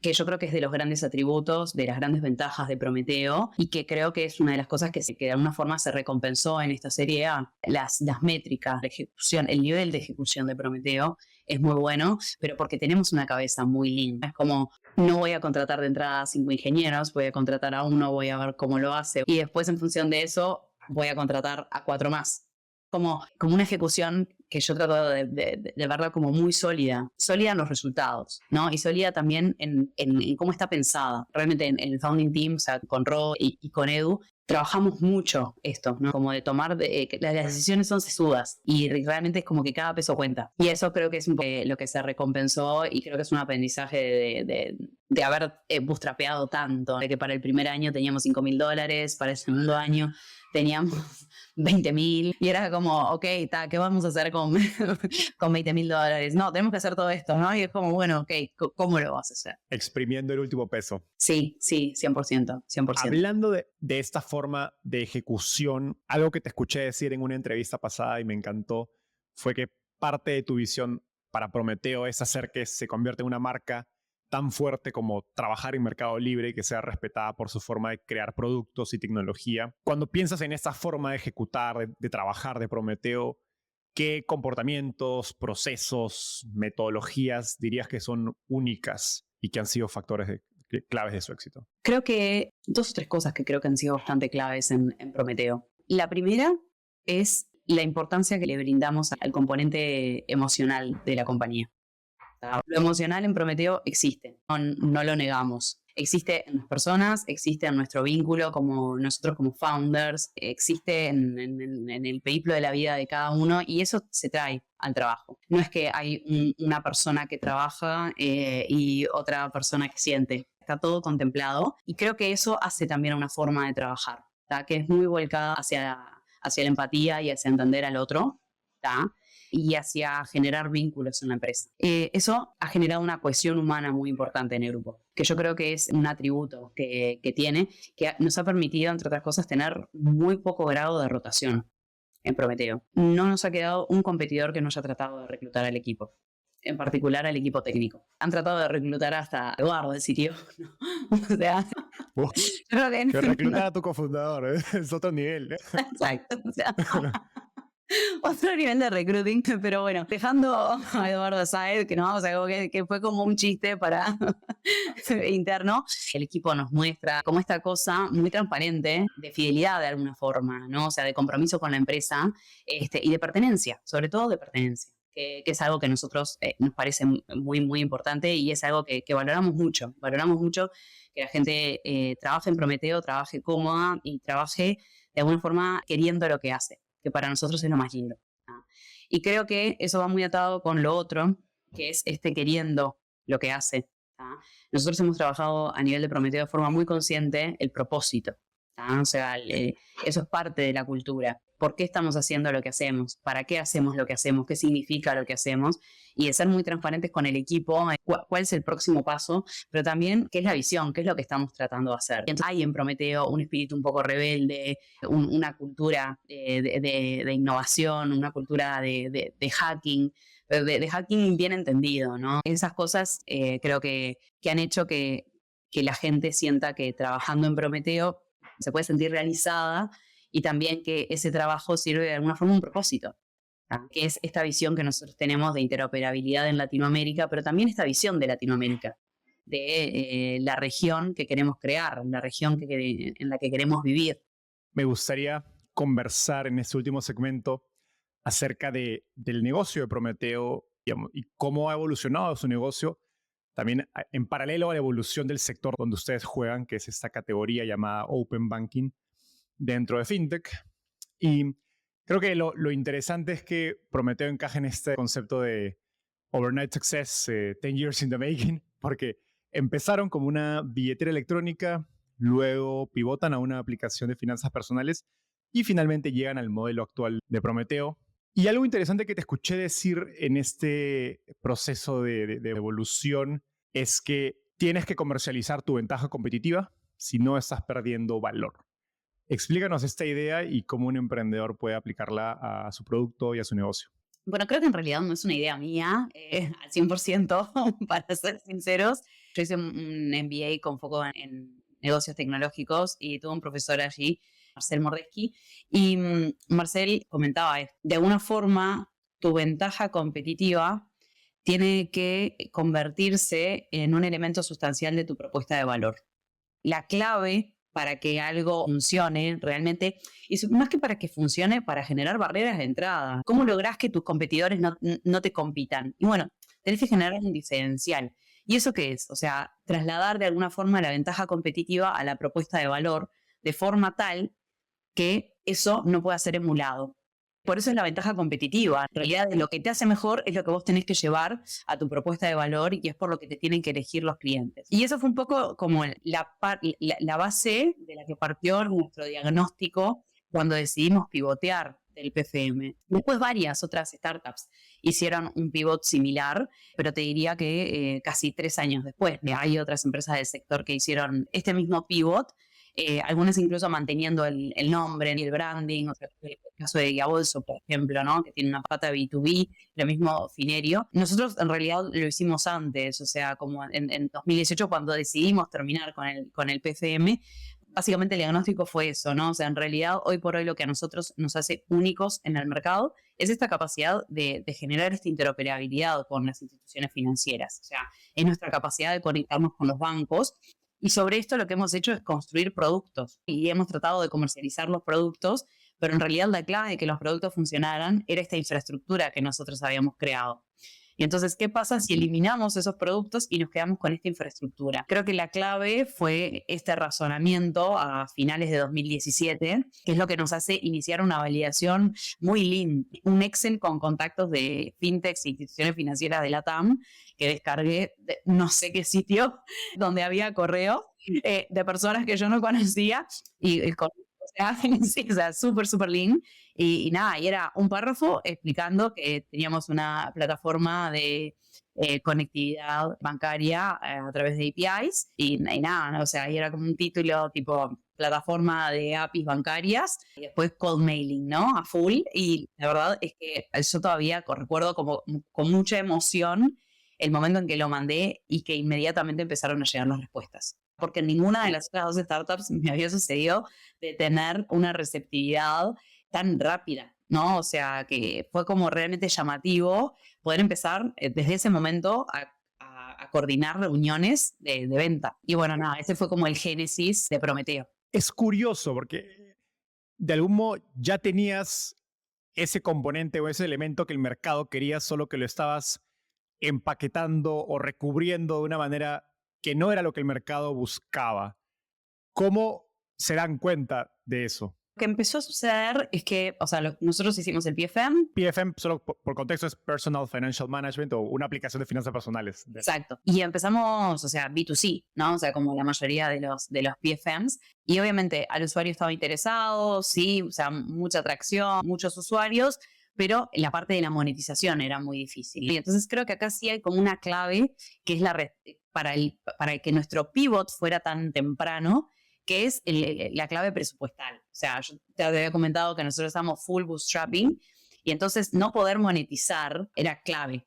Que yo creo que es de los grandes atributos, de las grandes ventajas de Prometeo y que creo que es una de las cosas que de alguna forma se recompensó en esta serie A. Las métricas de ejecución, el nivel de ejecución de Prometeo es muy bueno, pero porque tenemos una cabeza muy linda. Es como, no voy a contratar de entrada a 5 ingenieros, voy a contratar a uno, voy a ver cómo lo hace y después en función de eso voy a contratar a 4 más. Como una ejecución que yo trato de verla como muy sólida en los resultados, ¿no? Y sólida también en cómo está pensada. Realmente en el founding team, o sea, con Ro y con Edu, trabajamos mucho esto, ¿no? Como de tomar, que las decisiones son sesudas y realmente es como que cada peso cuenta. Y eso creo que es un poco lo que se recompensó y creo que es un aprendizaje de haber bootstrapeado tanto, de que para el primer año teníamos $5,000, para el segundo año teníamos 20,000 y era como, ok, ¿qué vamos a hacer con $20,000? No, tenemos que hacer todo esto, ¿no? Y es como, bueno, ok, ¿cómo lo vas a hacer? Exprimiendo el último peso. Sí, 100%. Hablando de esta forma de ejecución, algo que te escuché decir en una entrevista pasada y me encantó fue que parte de tu visión para Prometeo es hacer que se convierta en una marca tan fuerte como trabajar en Mercado Libre y que sea respetada por su forma de crear productos y tecnología. Cuando piensas en esta forma de ejecutar, de trabajar de Prometeo, ¿qué comportamientos, procesos, metodologías dirías que son únicas y que han sido factores claves de su éxito? Creo que 2 o 3 cosas que creo que han sido bastante claves en Prometeo. La primera es la importancia que le brindamos al componente emocional de la compañía. Lo emocional en Prometeo existe, no lo negamos. Existe en las personas, existe en nuestro vínculo como nosotros como founders, existe en el periplo de la vida de cada uno y eso se trae al trabajo. No es que hay una persona que trabaja y otra persona que siente. Está todo contemplado y creo que eso hace también una forma de trabajar, ¿tá? Que es muy volcada hacia la empatía y hacia entender al otro, ¿tá? Y hacia generar vínculos en la empresa. Eso ha generado una cohesión humana muy importante en el grupo, que yo creo que es un atributo que tiene, que nos ha permitido, entre otras cosas, tener muy poco grado de rotación en Prometeo. No nos ha quedado un competidor que no haya tratado de reclutar al equipo, en particular al equipo técnico. Han tratado de reclutar hasta Eduardo, el sitio, ¿no? O sea, yo creo que reclutar a tu cofundador es otro nivel. Exacto. O sea, otro nivel de recruiting, pero bueno, dejando a Eduardo Saed, que nos vamos a algo que fue como un chiste para interno, el equipo nos muestra como esta cosa muy transparente de fidelidad de alguna forma, ¿no? O sea, de compromiso con la empresa y de pertenencia, sobre todo de pertenencia. Que es algo que a nosotros nos parece muy, muy importante y es algo que valoramos mucho. Valoramos mucho que la gente trabaje en Prometeo, trabaje cómoda y trabaje de alguna forma queriendo lo que hace, que para nosotros es lo más lindo. ¿No? Y creo que eso va muy atado con lo otro, que es queriendo lo que hace. ¿No? Nosotros hemos trabajado a nivel de Prometeo de forma muy consciente el propósito. ¿No? O sea, eso es parte de la cultura. ¿Por qué estamos haciendo lo que hacemos? ¿Para qué hacemos lo que hacemos? ¿Qué significa lo que hacemos? Y de ser muy transparentes con el equipo, cuál es el próximo paso, pero también qué es la visión, qué es lo que estamos tratando de hacer. Entonces, hay en Prometeo un espíritu un poco rebelde, una cultura de innovación, una cultura de hacking, de hacking bien entendido, ¿no? Esas cosas creo que han hecho que la gente sienta que trabajando en Prometeo se puede sentir realizada y también que ese trabajo sirve de alguna forma un propósito, ¿no? Que es esta visión que nosotros tenemos de interoperabilidad en Latinoamérica, pero también esta visión de Latinoamérica, de la región que queremos crear, la región en la que queremos vivir. Me gustaría conversar en este último segmento acerca del negocio de Prometeo, digamos, y cómo ha evolucionado su negocio, también en paralelo a la evolución del sector donde ustedes juegan, que es esta categoría llamada Open Banking dentro de FinTech. Y creo que lo interesante es que Prometeo encaja en este concepto de overnight success, 10 years in the making, porque empezaron como una billetera electrónica, luego pivotan a una aplicación de finanzas personales y finalmente llegan al modelo actual de Prometeo. Y algo interesante que te escuché decir en este proceso de evolución es que tienes que comercializar tu ventaja competitiva, si no estás perdiendo valor. Explícanos esta idea y cómo un emprendedor puede aplicarla a su producto y a su negocio. Bueno, creo que en realidad no es una idea mía, al 100%, para ser sinceros. Yo hice un MBA con foco en negocios tecnológicos y tuve un profesor allí, Marcel Mordeschi, y Marcel comentaba, de alguna forma, tu ventaja competitiva tiene que convertirse en un elemento sustancial de tu propuesta de valor. La clave para que algo funcione realmente, y más que para que funcione, para generar barreras de entrada. ¿Cómo lográs que tus competidores no te compitan? Y bueno, tenés que generar un diferencial. ¿Y eso qué es? O sea, trasladar de alguna forma la ventaja competitiva a la propuesta de valor de forma tal que eso no pueda ser emulado. Por eso es la ventaja competitiva. En realidad, lo que te hace mejor es lo que vos tenés que llevar a tu propuesta de valor y es por lo que te tienen que elegir los clientes. Y eso fue un poco como la base de la que partió nuestro diagnóstico cuando decidimos pivotear del PFM. Después varias otras startups hicieron un pivot similar, pero te diría que casi 3 años después. Hay otras empresas del sector que hicieron este mismo pivot, algunas incluso manteniendo el nombre y el branding, o sea, el caso de Guiabolso, por ejemplo, ¿no? Que tiene una pata B2B, lo mismo Finerio. Nosotros en realidad lo hicimos antes, o sea, como en 2018 cuando decidimos terminar con el PFM, básicamente el diagnóstico fue eso, ¿no? O sea, en realidad hoy por hoy lo que a nosotros nos hace únicos en el mercado es esta capacidad de generar esta interoperabilidad con las instituciones financieras, o sea, es nuestra capacidad de conectarnos con los bancos. Y sobre esto lo que hemos hecho es construir productos y hemos tratado de comercializar los productos, pero en realidad la clave de que los productos funcionaran era esta infraestructura que nosotros habíamos creado. Y entonces, ¿qué pasa si eliminamos esos productos y nos quedamos con esta infraestructura? Creo que la clave fue este razonamiento a finales de 2017, que es lo que nos hace iniciar una validación muy lean, un Excel con contactos de fintechs e instituciones financieras de la TAM, que descargué de no sé qué sitio, donde había correo de personas que yo no conocía y con sí, o sea, súper lean. Y nada, y era un párrafo explicando que teníamos una plataforma de conectividad bancaria a través de APIs y nada, o sea, y era como un título tipo plataforma de APIs bancarias y después cold mailing, ¿no? A full. Y la verdad es que yo todavía recuerdo como con mucha emoción el momento en que lo mandé y que inmediatamente empezaron a llegar las respuestas. Porque en ninguna de las otras 2 startups me había sucedido de tener una receptividad tan rápida ¿no? O sea, que fue como realmente llamativo poder empezar desde ese momento a coordinar reuniones de venta. Y bueno, nada, ese fue como el génesis de Prometeo. Es curioso porque de algún modo ya tenías ese componente o ese elemento que el mercado quería, solo que lo estabas empaquetando o recubriendo de una manera que no era lo que el mercado buscaba. ¿Cómo se dan cuenta de eso? Lo que empezó a suceder es que, o sea, nosotros hicimos el PFM. PFM, solo por contexto, es Personal Financial Management o una aplicación de finanzas personales. Exacto. Y empezamos, o sea, B2C, ¿no? O sea, como la mayoría de los PFMs. Y obviamente al usuario estaba interesado, sí, o sea, mucha atracción, muchos usuarios, pero la parte de la monetización era muy difícil. Y entonces creo que acá sí hay como una clave que es para que nuestro pivot fuera tan temprano, que es la clave presupuestal. O sea, yo te había comentado que nosotros estamos full bootstrapping y entonces no poder monetizar era clave.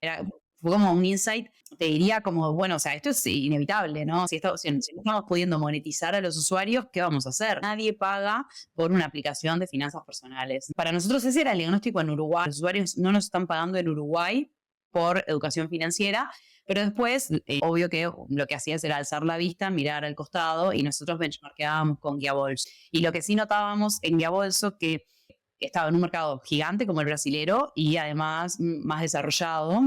Fue como un insight, te diría como, bueno, o sea, esto es inevitable, ¿no? Si no estamos pudiendo monetizar a los usuarios, ¿qué vamos a hacer? Nadie paga por una aplicación de finanzas personales. Para nosotros ese era el diagnóstico en Uruguay. Los usuarios no nos están pagando en Uruguay por educación financiera, pero después, obvio que lo que hacías era alzar la vista, mirar al costado y nosotros benchmarkeábamos con Guía Bolso. Y lo que sí notábamos en Guía Bolso que estaba en un mercado gigante como el brasilero y además más desarrollado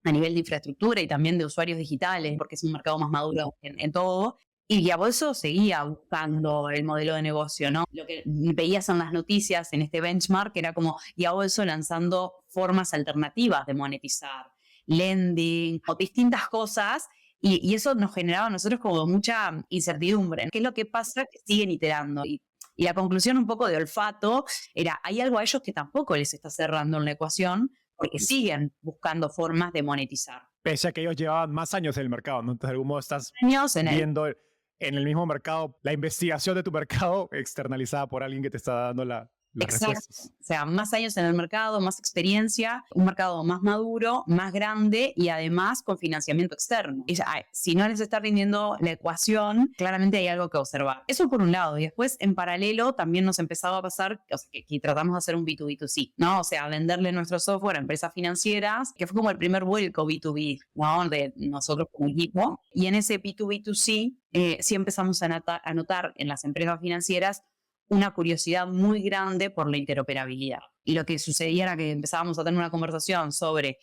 a nivel de infraestructura y también de usuarios digitales, porque es un mercado más maduro en todo. Y Guía Bolso seguía buscando el modelo de negocio, ¿no? Lo que veías en las noticias en este benchmark era como Guía Bolso lanzando formas alternativas de monetizar, lending o distintas cosas. Y eso nos generaba a nosotros como mucha incertidumbre. ¿Qué es lo que pasa? Que siguen iterando. Y la conclusión un poco de olfato era, hay algo a ellos que tampoco les está cerrando en la ecuación porque siguen buscando formas de monetizar. Pese a que ellos llevaban más años en el mercado, ¿no? Entonces, de algún modo estás viendo en el mismo mercado la investigación de tu mercado externalizada por alguien que te está dando las respuestas. O sea, más años en el mercado, más experiencia, un mercado más maduro, más grande y además con financiamiento externo. Si no les está rindiendo la ecuación, claramente hay algo que observar. Eso por un lado. Y después, en paralelo, también nos empezaba a pasar, o sea, que tratamos de hacer un B2B2C, ¿no? O sea, venderle nuestro software a empresas financieras, que fue como el primer vuelco B2B, ¿no? De nosotros como equipo. Y en ese B2B2C, sí empezamos a notar en las empresas financieras una curiosidad muy grande por la interoperabilidad. Y lo que sucedía era que empezábamos a tener una conversación sobre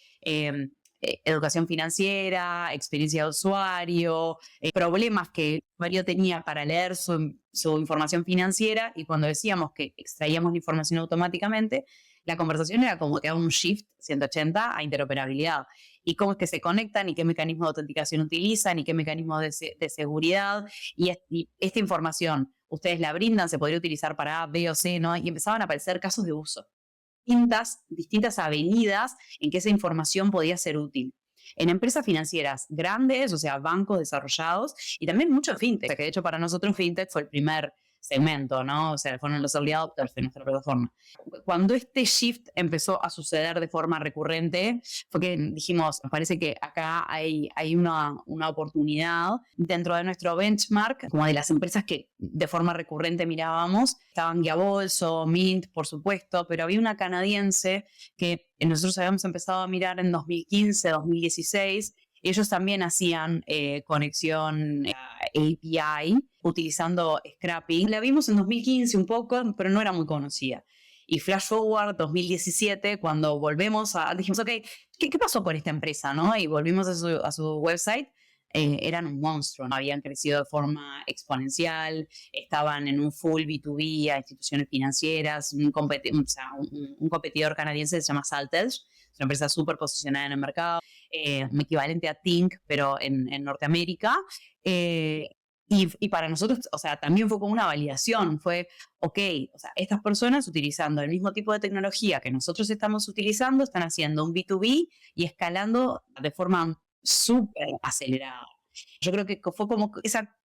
educación financiera, experiencia de usuario, problemas que el usuario tenía para leer su información financiera, y cuando decíamos que extraíamos la información automáticamente, la conversación era como que era un shift 180 a interoperabilidad. Y cómo es que se conectan y qué mecanismos de autenticación utilizan y qué mecanismos de seguridad. Y esta información, ustedes la brindan, se podría utilizar para A, B o C, ¿no? Y empezaban a aparecer casos de uso. Distintas avenidas en que esa información podía ser útil. En empresas financieras grandes, o sea, bancos desarrollados, y también mucho fintech, que de hecho para nosotros fintech fue el primer segmento, ¿no? O sea, fueron los early adopters de nuestra plataforma. Cuando este shift empezó a suceder de forma recurrente, fue que dijimos, me parece que acá hay una oportunidad dentro de nuestro benchmark, como de las empresas que de forma recurrente mirábamos. Estaban Guía Bolso, Mint, por supuesto, pero había una canadiense que nosotros habíamos empezado a mirar en 2015, 2016, ellos también hacían conexión API utilizando Scrapping. La vimos en 2015 un poco, pero no era muy conocida. Y flash forward 2017, cuando volvemos dijimos, ok, ¿qué pasó con esta empresa? ¿No? Y volvimos a su website. Eran un monstruo, ¿no? Habían crecido de forma exponencial, estaban en un full B2B a instituciones financieras, un competidor canadiense se llama Saltedge, es una empresa súper posicionada en el mercado, equivalente a Tink, pero en Norteamérica. Y para nosotros, o sea, también fue como una validación, fue, ok, o sea, estas personas utilizando el mismo tipo de tecnología que nosotros estamos utilizando, están haciendo un B2B y escalando de forma súper acelerada. Yo creo que fue como esa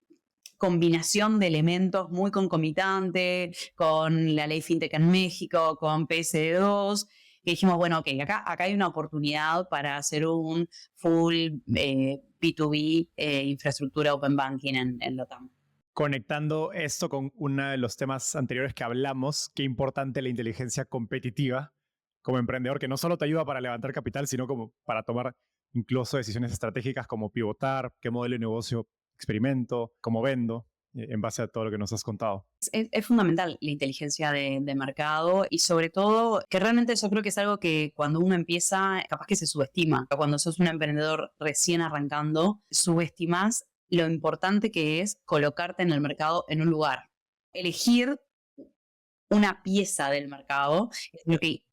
combinación de elementos muy concomitante con la ley FinTech en México, con PSD2, que dijimos, bueno, ok, acá hay una oportunidad para hacer un full B2B infraestructura Open Banking en LATAM. Conectando esto con uno de los temas anteriores que hablamos, qué importante la inteligencia competitiva como emprendedor, que no solo te ayuda para levantar capital, sino como para tomar incluso decisiones estratégicas como pivotar, qué modelo de negocio experimento, cómo vendo, en base a todo lo que nos has contado. Es fundamental la inteligencia de mercado y sobre todo que realmente yo creo que es algo que cuando uno empieza, capaz que se subestima. Cuando sos un emprendedor recién arrancando, subestimas lo importante que es colocarte en el mercado en un lugar. Elegir una pieza del mercado, es lo que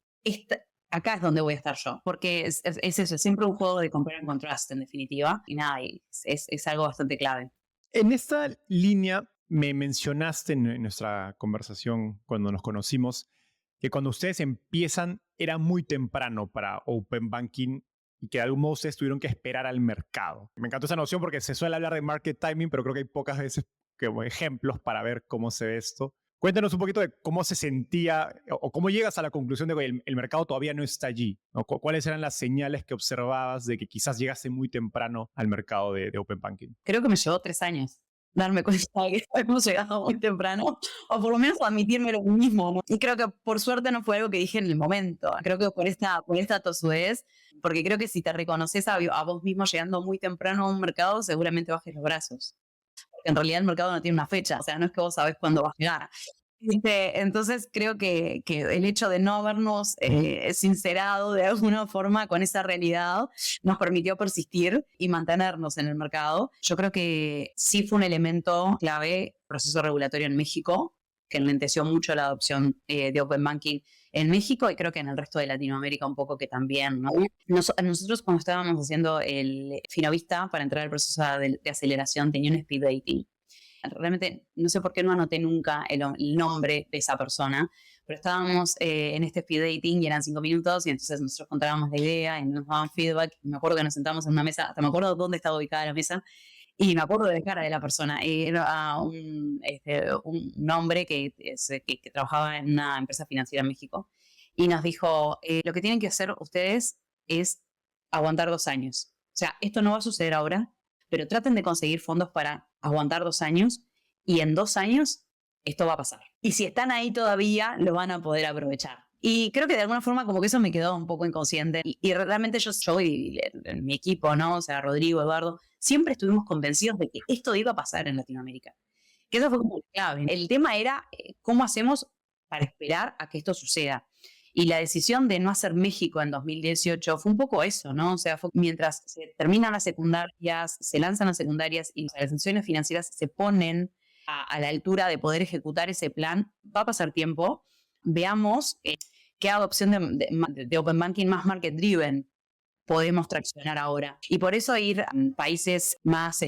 acá es donde voy a estar yo, porque es eso, es siempre un juego de compare and contrast en definitiva, y nada, es algo bastante clave. En esta línea me mencionaste en nuestra conversación cuando nos conocimos que cuando ustedes empiezan era muy temprano para Open Banking y que de algún modo ustedes tuvieron que esperar al mercado. Me encantó esa noción porque se suele hablar de market timing, pero creo que hay pocas veces como ejemplos para ver cómo se ve esto. Cuéntanos un poquito de cómo se sentía o cómo llegas a la conclusión de que el mercado todavía no está allí, ¿no? ¿Cuáles eran las señales que observabas de que quizás llegaste muy temprano al mercado de Open Banking? Creo que me llevó 3 años darme cuenta de que hemos llegado muy temprano, o por lo menos admitírmelo a mí mismo, ¿no? Y creo que por suerte no fue algo que dije en el momento. Creo que por esta tosudez, porque creo que si te reconoces a vos mismo llegando muy temprano a un mercado, seguramente bajes los brazos. Porque en realidad el mercado no tiene una fecha, o sea, no es que vos sabés cuándo va a llegar. Entonces creo que el hecho de no habernos sincerado de alguna forma con esa realidad nos permitió persistir y mantenernos en el mercado. Yo creo que sí fue un elemento clave, proceso regulatorio en México, que enlenteció mucho la adopción de Open Banking en México y creo que en el resto de Latinoamérica un poco que también, ¿no? Nosotros cuando estábamos haciendo el Finovista para entrar al proceso de aceleración tenía un speed dating. Realmente no sé por qué no anoté nunca el nombre de esa persona, pero estábamos en este speed dating y eran 5 minutos y entonces nosotros contábamos la idea y nos daban feedback. Me acuerdo que nos sentamos en una mesa, hasta me acuerdo dónde estaba ubicada la mesa y me acuerdo de la cara de la persona. Era un hombre que trabajaba en una empresa financiera en México y nos dijo, lo que tienen que hacer ustedes es aguantar 2 años. O sea, esto no va a suceder ahora, pero traten de conseguir fondos para aguantar 2 años y en 2 años esto va a pasar. Y si están ahí todavía, lo van a poder aprovechar. Y creo que de alguna forma como que eso me quedó un poco inconsciente. Y realmente yo y mi equipo, ¿no? O sea, Rodrigo, Eduardo, siempre estuvimos convencidos de que esto iba a pasar en Latinoamérica. Que eso fue como la clave. El tema era cómo hacemos para esperar a que esto suceda. Y la decisión de no hacer México en 2018 fue un poco eso, ¿no? O sea, fue mientras se terminan las secundarias, se lanzan las secundarias y las instituciones financieras se ponen a la altura de poder ejecutar ese plan, va a pasar tiempo, veamos qué adopción de Open Banking más market driven podemos traccionar ahora. Y por eso ir a países más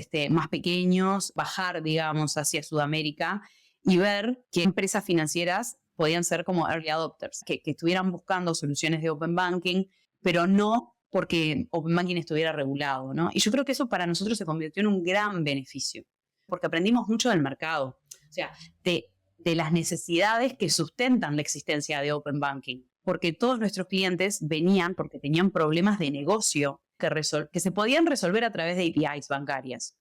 pequeños, bajar, digamos, hacia Sudamérica y ver qué empresas financieras podían ser como early adopters, que estuvieran buscando soluciones de Open Banking, pero no porque Open Banking estuviera regulado, ¿no? Y yo creo que eso para nosotros se convirtió en un gran beneficio, porque aprendimos mucho del mercado, o sea, de las necesidades que sustentan la existencia de Open Banking, porque todos nuestros clientes venían porque tenían problemas de negocio que se podían resolver a través de APIs bancarias,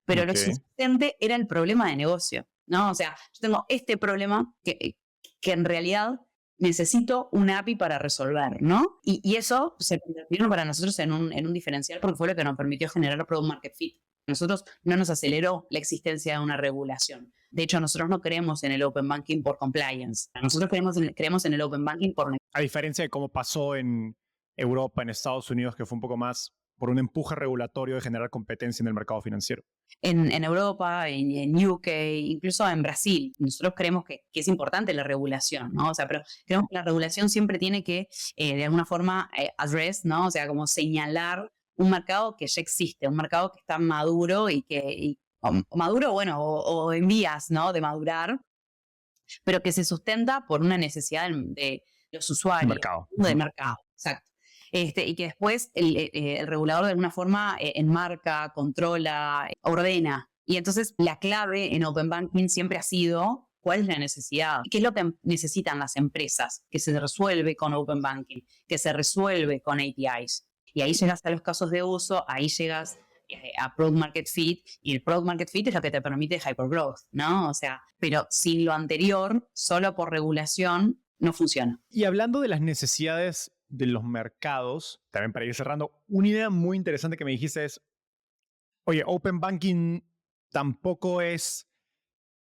pero lo existente era el problema de negocio, ¿no? O sea, yo tengo este problema que en realidad necesito una API para resolver, ¿no? Y eso se convirtió para nosotros en un diferencial porque fue lo que nos permitió generar Product Market Fit. Nosotros no nos aceleró la existencia de una regulación. De hecho, nosotros no creemos en el Open Banking por compliance. Nosotros creemos en el Open Banking por... A diferencia de cómo pasó en Europa, en Estados Unidos, que fue un poco más por un empuje regulatorio de generar competencia en el mercado financiero. En Europa, en UK, incluso en Brasil, nosotros creemos que es importante la regulación, ¿no? O sea, pero creemos que la regulación siempre tiene que, de alguna forma, address, ¿no? O sea, como señalar un mercado que ya existe, un mercado que está maduro maduro, bueno, o en vías, ¿no? De madurar, pero que se sustenta por una necesidad de los usuarios. De mercado, exacto. Y que después el regulador de alguna forma enmarca, controla, ordena. Y entonces la clave en Open Banking siempre ha sido cuál es la necesidad, qué es lo que necesitan las empresas, que se resuelve con Open Banking, que se resuelve con APIs. Y ahí llegas a los casos de uso, ahí llegas a Product Market Fit, y el Product Market Fit es lo que te permite Hypergrowth, ¿no? O sea, pero sin lo anterior, solo por regulación, no funciona. Y hablando de las necesidades de los mercados, también para ir cerrando, una idea muy interesante que me dijiste es, oye, Open Banking tampoco es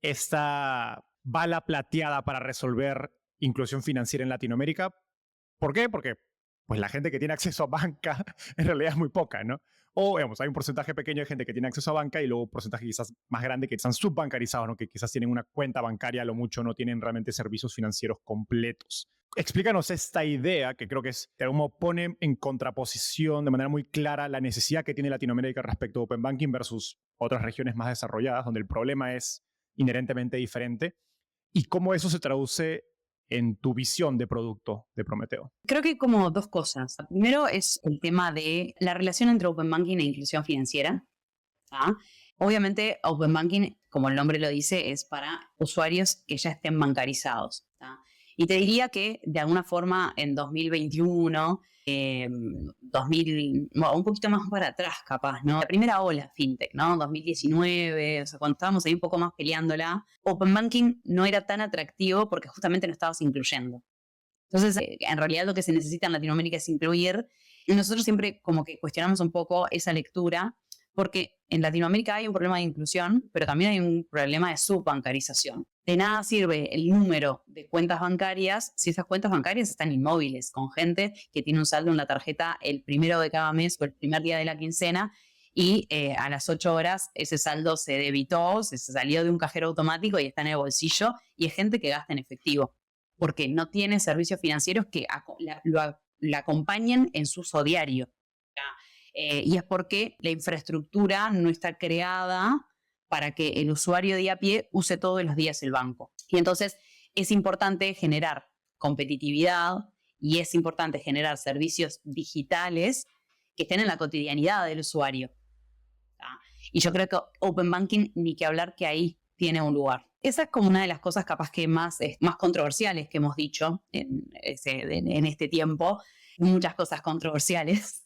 esta bala plateada para resolver inclusión financiera en Latinoamérica. ¿Por qué? Porque pues la gente que tiene acceso a banca en realidad es muy poca, ¿no? O, digamos, hay un porcentaje pequeño de gente que tiene acceso a banca y luego un porcentaje quizás más grande que están subbancarizados, ¿no? Que quizás tienen una cuenta bancaria, a lo mucho no tienen realmente servicios financieros completos. Explícanos esta idea que creo que es, de algún modo, pone en contraposición de manera muy clara la necesidad que tiene Latinoamérica respecto a Open Banking versus otras regiones más desarrolladas, donde el problema es inherentemente diferente, y cómo eso se traduce en tu visión de producto de Prometeo. Creo que hay como dos cosas. Primero es el tema de la relación entre Open Banking e inclusión financiera. ¿Ah? Obviamente, Open Banking, como el nombre lo dice, es para usuarios que ya estén bancarizados. ¿Ah? Y te diría que, de alguna forma, en 2021, un poquito más para atrás, capaz, ¿no? La primera ola fintech, ¿no? 2019, o sea, cuando estábamos ahí un poco más peleándola, Open Banking no era tan atractivo porque justamente no estabas incluyendo. Entonces, en realidad lo que se necesita en Latinoamérica es incluir. Y nosotros siempre como que cuestionamos un poco esa lectura, porque en Latinoamérica hay un problema de inclusión, pero también hay un problema de subbancarización. De nada sirve el número de cuentas bancarias si esas cuentas bancarias están inmóviles, con gente que tiene un saldo en la tarjeta el primero de cada mes o el primer día de la quincena, y a las 8 horas ese saldo se debitó, se salió de un cajero automático y está en el bolsillo, y es gente que gasta en efectivo, porque no tiene servicios financieros que la acompañen en su uso diario. Y es porque la infraestructura no está creada para que el usuario de a pie use todos los días el banco. Y entonces es importante generar competitividad y es importante generar servicios digitales que estén en la cotidianidad del usuario. Y yo creo que Open Banking, ni que hablar, que ahí tiene un lugar. Esa es como una de las cosas capaz que más controversiales que hemos dicho en este tiempo. Muchas cosas controversiales,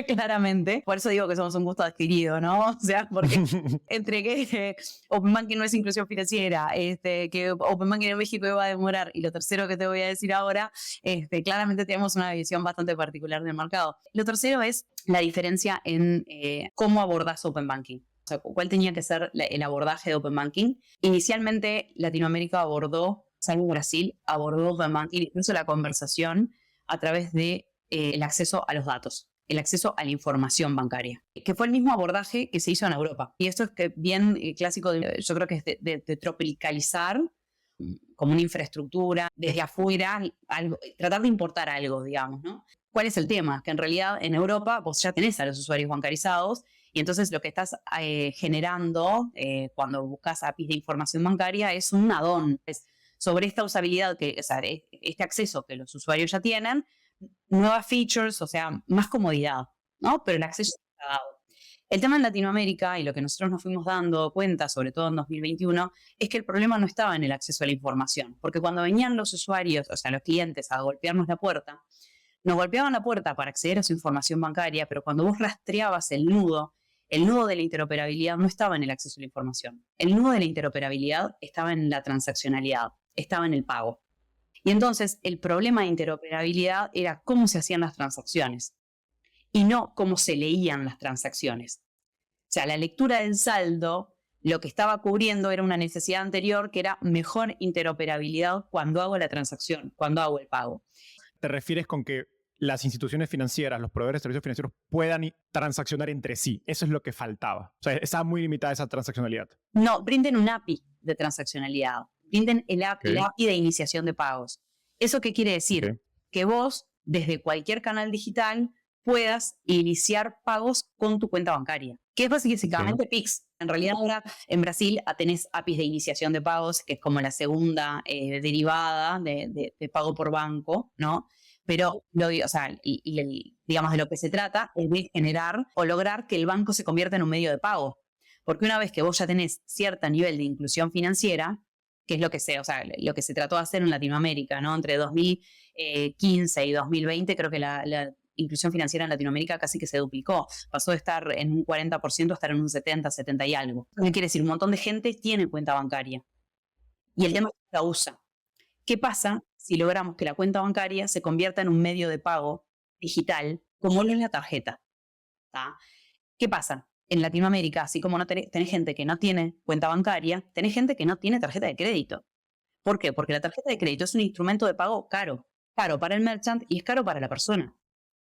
claramente. Por eso digo que somos un gusto adquirido, ¿no? O sea, porque entre que Open Banking no es inclusión financiera, que Open Banking en México iba a demorar, y lo tercero que te voy a decir ahora, claramente tenemos una visión bastante particular del mercado. Lo tercero es la diferencia en cómo abordás Open Banking. O sea, ¿cuál tenía que ser el abordaje de Open Banking? Inicialmente, Latinoamérica salvo Brasil, abordó Open Banking, incluso la conversación, a través de el acceso a los datos, el acceso a la información bancaria, que fue el mismo abordaje que se hizo en Europa. Y esto es que bien clásico, yo creo que es de tropicalizar como una infraestructura desde afuera, tratar de importar algo, digamos, ¿no? ¿Cuál es el tema? Que en realidad en Europa vos ya tenés a los usuarios bancarizados, y entonces lo que estás generando cuando buscas APIs de información bancaria es un add-on. Sobre esta usabilidad, este acceso que los usuarios ya tienen, nuevas features, o sea, más comodidad, ¿no? Pero el acceso está dado. El tema en Latinoamérica, y lo que nosotros nos fuimos dando cuenta, sobre todo en 2021, es que el problema no estaba en el acceso a la información, porque cuando venían los usuarios, o sea, los clientes, a golpearnos la puerta, nos golpeaban la puerta para acceder a su información bancaria, pero cuando vos rastreabas el nudo de la interoperabilidad no estaba en el acceso a la información. El nudo de la interoperabilidad estaba en la transaccionalidad, estaba en el pago. Y entonces el problema de interoperabilidad era cómo se hacían las transacciones y no cómo se leían las transacciones. O sea, la lectura del saldo lo que estaba cubriendo era una necesidad anterior, que era mejor interoperabilidad cuando hago la transacción, cuando hago el pago. ¿Te refieres con que las instituciones financieras, los proveedores de servicios financieros puedan transaccionar entre sí? Eso es lo que faltaba. O sea, estaba muy limitada esa transaccionalidad. No, brinden un API de transaccionalidad. Brinden el API de iniciación de pagos. ¿Eso qué quiere decir? Okay. Que vos, desde cualquier canal digital, puedas iniciar pagos con tu cuenta bancaria, que es básicamente Pix. En realidad ahora en Brasil tenés APIs de iniciación de pagos, que es como la segunda derivada de pago por banco, ¿no? Pero, digamos, de lo que se trata es de generar o lograr que el banco se convierta en un medio de pago. Porque una vez que vos ya tenés cierto nivel de inclusión financiera, que es lo que se trató de hacer en Latinoamérica, ¿no? Entre 2015 y 2020, creo que la inclusión financiera en Latinoamérica casi que se duplicó. Pasó de estar en un 40% a estar en un 70, 70 y algo. ¿Qué quiere decir? Un montón de gente tiene cuenta bancaria. Y el tema es que la usa. ¿Qué pasa si logramos que la cuenta bancaria se convierta en un medio de pago digital, como lo es la tarjeta? ¿Tá? ¿Qué pasa? En Latinoamérica, así como no tenés gente que no tiene cuenta bancaria, tenés gente que no tiene tarjeta de crédito. ¿Por qué? Porque la tarjeta de crédito es un instrumento de pago caro. Caro para el merchant y es caro para la persona.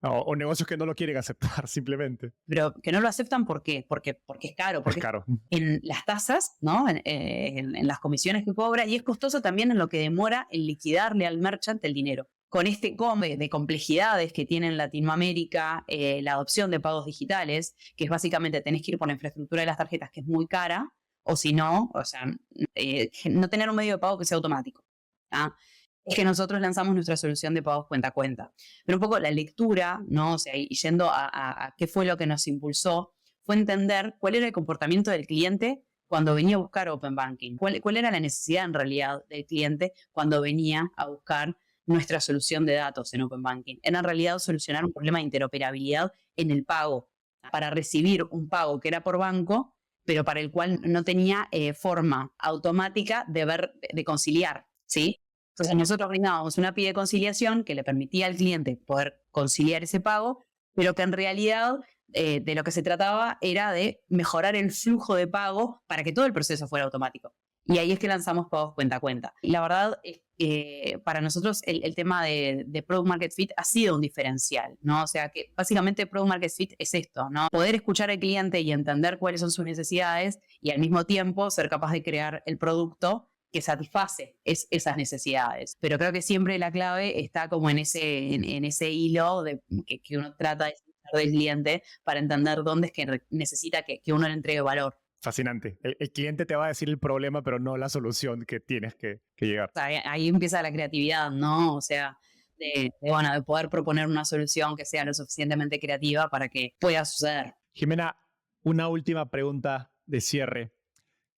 O negocios que no lo quieren aceptar, simplemente. Pero que no lo aceptan, ¿por qué? Porque es caro. Porque Es caro. En las tasas, ¿no? En las comisiones que cobra, y es costoso también en lo que demora en liquidarle al merchant el dinero. Con este combo de complejidades que tiene en Latinoamérica la adopción de pagos digitales, que es básicamente tenés que ir por la infraestructura de las tarjetas, que es muy cara, o si no, o sea, no tener un medio de pago que sea automático. ¿Ah? Es que nosotros lanzamos nuestra solución de pagos cuenta a cuenta. Pero un poco la lectura, ¿no? O sea, y yendo a qué fue lo que nos impulsó, fue entender cuál era el comportamiento del cliente cuando venía a buscar Open Banking. ¿Cuál era la necesidad en realidad del cliente cuando venía a buscar nuestra solución de datos en Open Banking? Era en realidad solucionar un problema de interoperabilidad en el pago, para recibir un pago que era por banco, pero para el cual no tenía forma automática de conciliar, ¿sí? Entonces nosotros brindábamos una API de conciliación que le permitía al cliente poder conciliar ese pago, pero que en realidad de lo que se trataba era de mejorar el flujo de pago para que todo el proceso fuera automático. Y ahí es que lanzamos pagos cuenta a cuenta. Y la verdad es que para nosotros el tema de Product Market Fit ha sido un diferencial, ¿no? O sea que básicamente Product Market Fit es esto, ¿no? Poder escuchar al cliente y entender cuáles son sus necesidades y al mismo tiempo ser capaz de crear el producto que satisface esas necesidades. Pero creo que siempre la clave está como en ese hilo que uno trata de escuchar del cliente para entender dónde es que necesita que uno le entregue valor. Fascinante. El cliente te va a decir el problema, pero no la solución que tienes que llegar. O sea, ahí empieza la creatividad, ¿no? O sea, de poder proponer una solución que sea lo suficientemente creativa para que pueda suceder. Jimena, una última pregunta de cierre.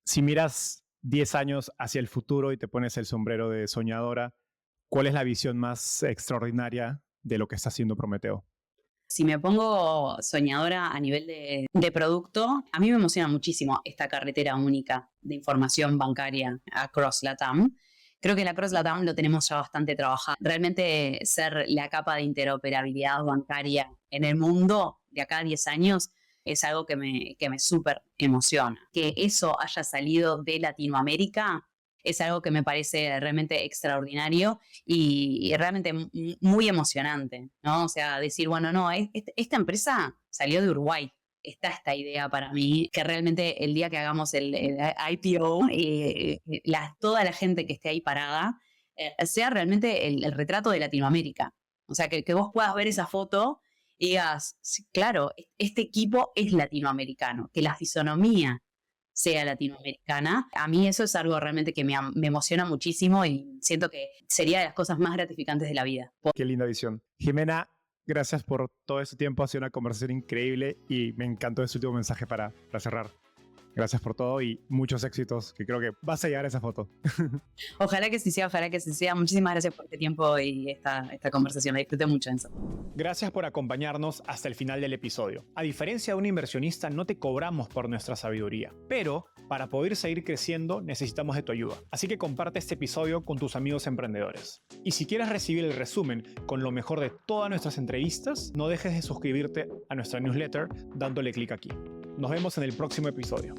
Si miras 10 años hacia el futuro y te pones el sombrero de soñadora, ¿cuál es la visión más extraordinaria de lo que está haciendo Prometeo? Si me pongo soñadora a nivel de producto, a mí me emociona muchísimo esta carretera única de información bancaria across LATAM. Creo que el across LATAM lo tenemos ya bastante trabajado. Realmente ser la capa de interoperabilidad bancaria en el mundo de acá a 10 años es algo que me súper emociona. Que eso haya salido de Latinoamérica es algo que me parece realmente extraordinario y realmente muy emocionante, ¿no? O sea, decir, bueno, no, esta empresa salió de Uruguay. Está esta idea para mí, que realmente el día que hagamos el IPO, toda la gente que esté ahí parada, sea realmente el retrato de Latinoamérica. O sea, que vos puedas ver esa foto y digas, sí, claro, este equipo es latinoamericano, que la fisonomía sea latinoamericana. A mí eso es algo realmente que me emociona muchísimo y siento que sería de las cosas más gratificantes de la vida. Qué linda visión. Jimena, gracias por todo este tiempo. Ha sido una conversación increíble y me encantó ese último mensaje para cerrar. Gracias por todo y muchos éxitos, que creo que vas a llegar a esa foto. Ojalá que sí sea, ojalá que sí sea. Muchísimas gracias por este tiempo y esta conversación. La disfruté mucho, Enzo. Gracias por acompañarnos hasta el final del episodio. A diferencia de un inversionista, no te cobramos por nuestra sabiduría, pero para poder seguir creciendo necesitamos de tu ayuda. Así que comparte este episodio con tus amigos emprendedores. Y si quieres recibir el resumen con lo mejor de todas nuestras entrevistas, no dejes de suscribirte a nuestra newsletter dándole clic aquí. Nos vemos en el próximo episodio.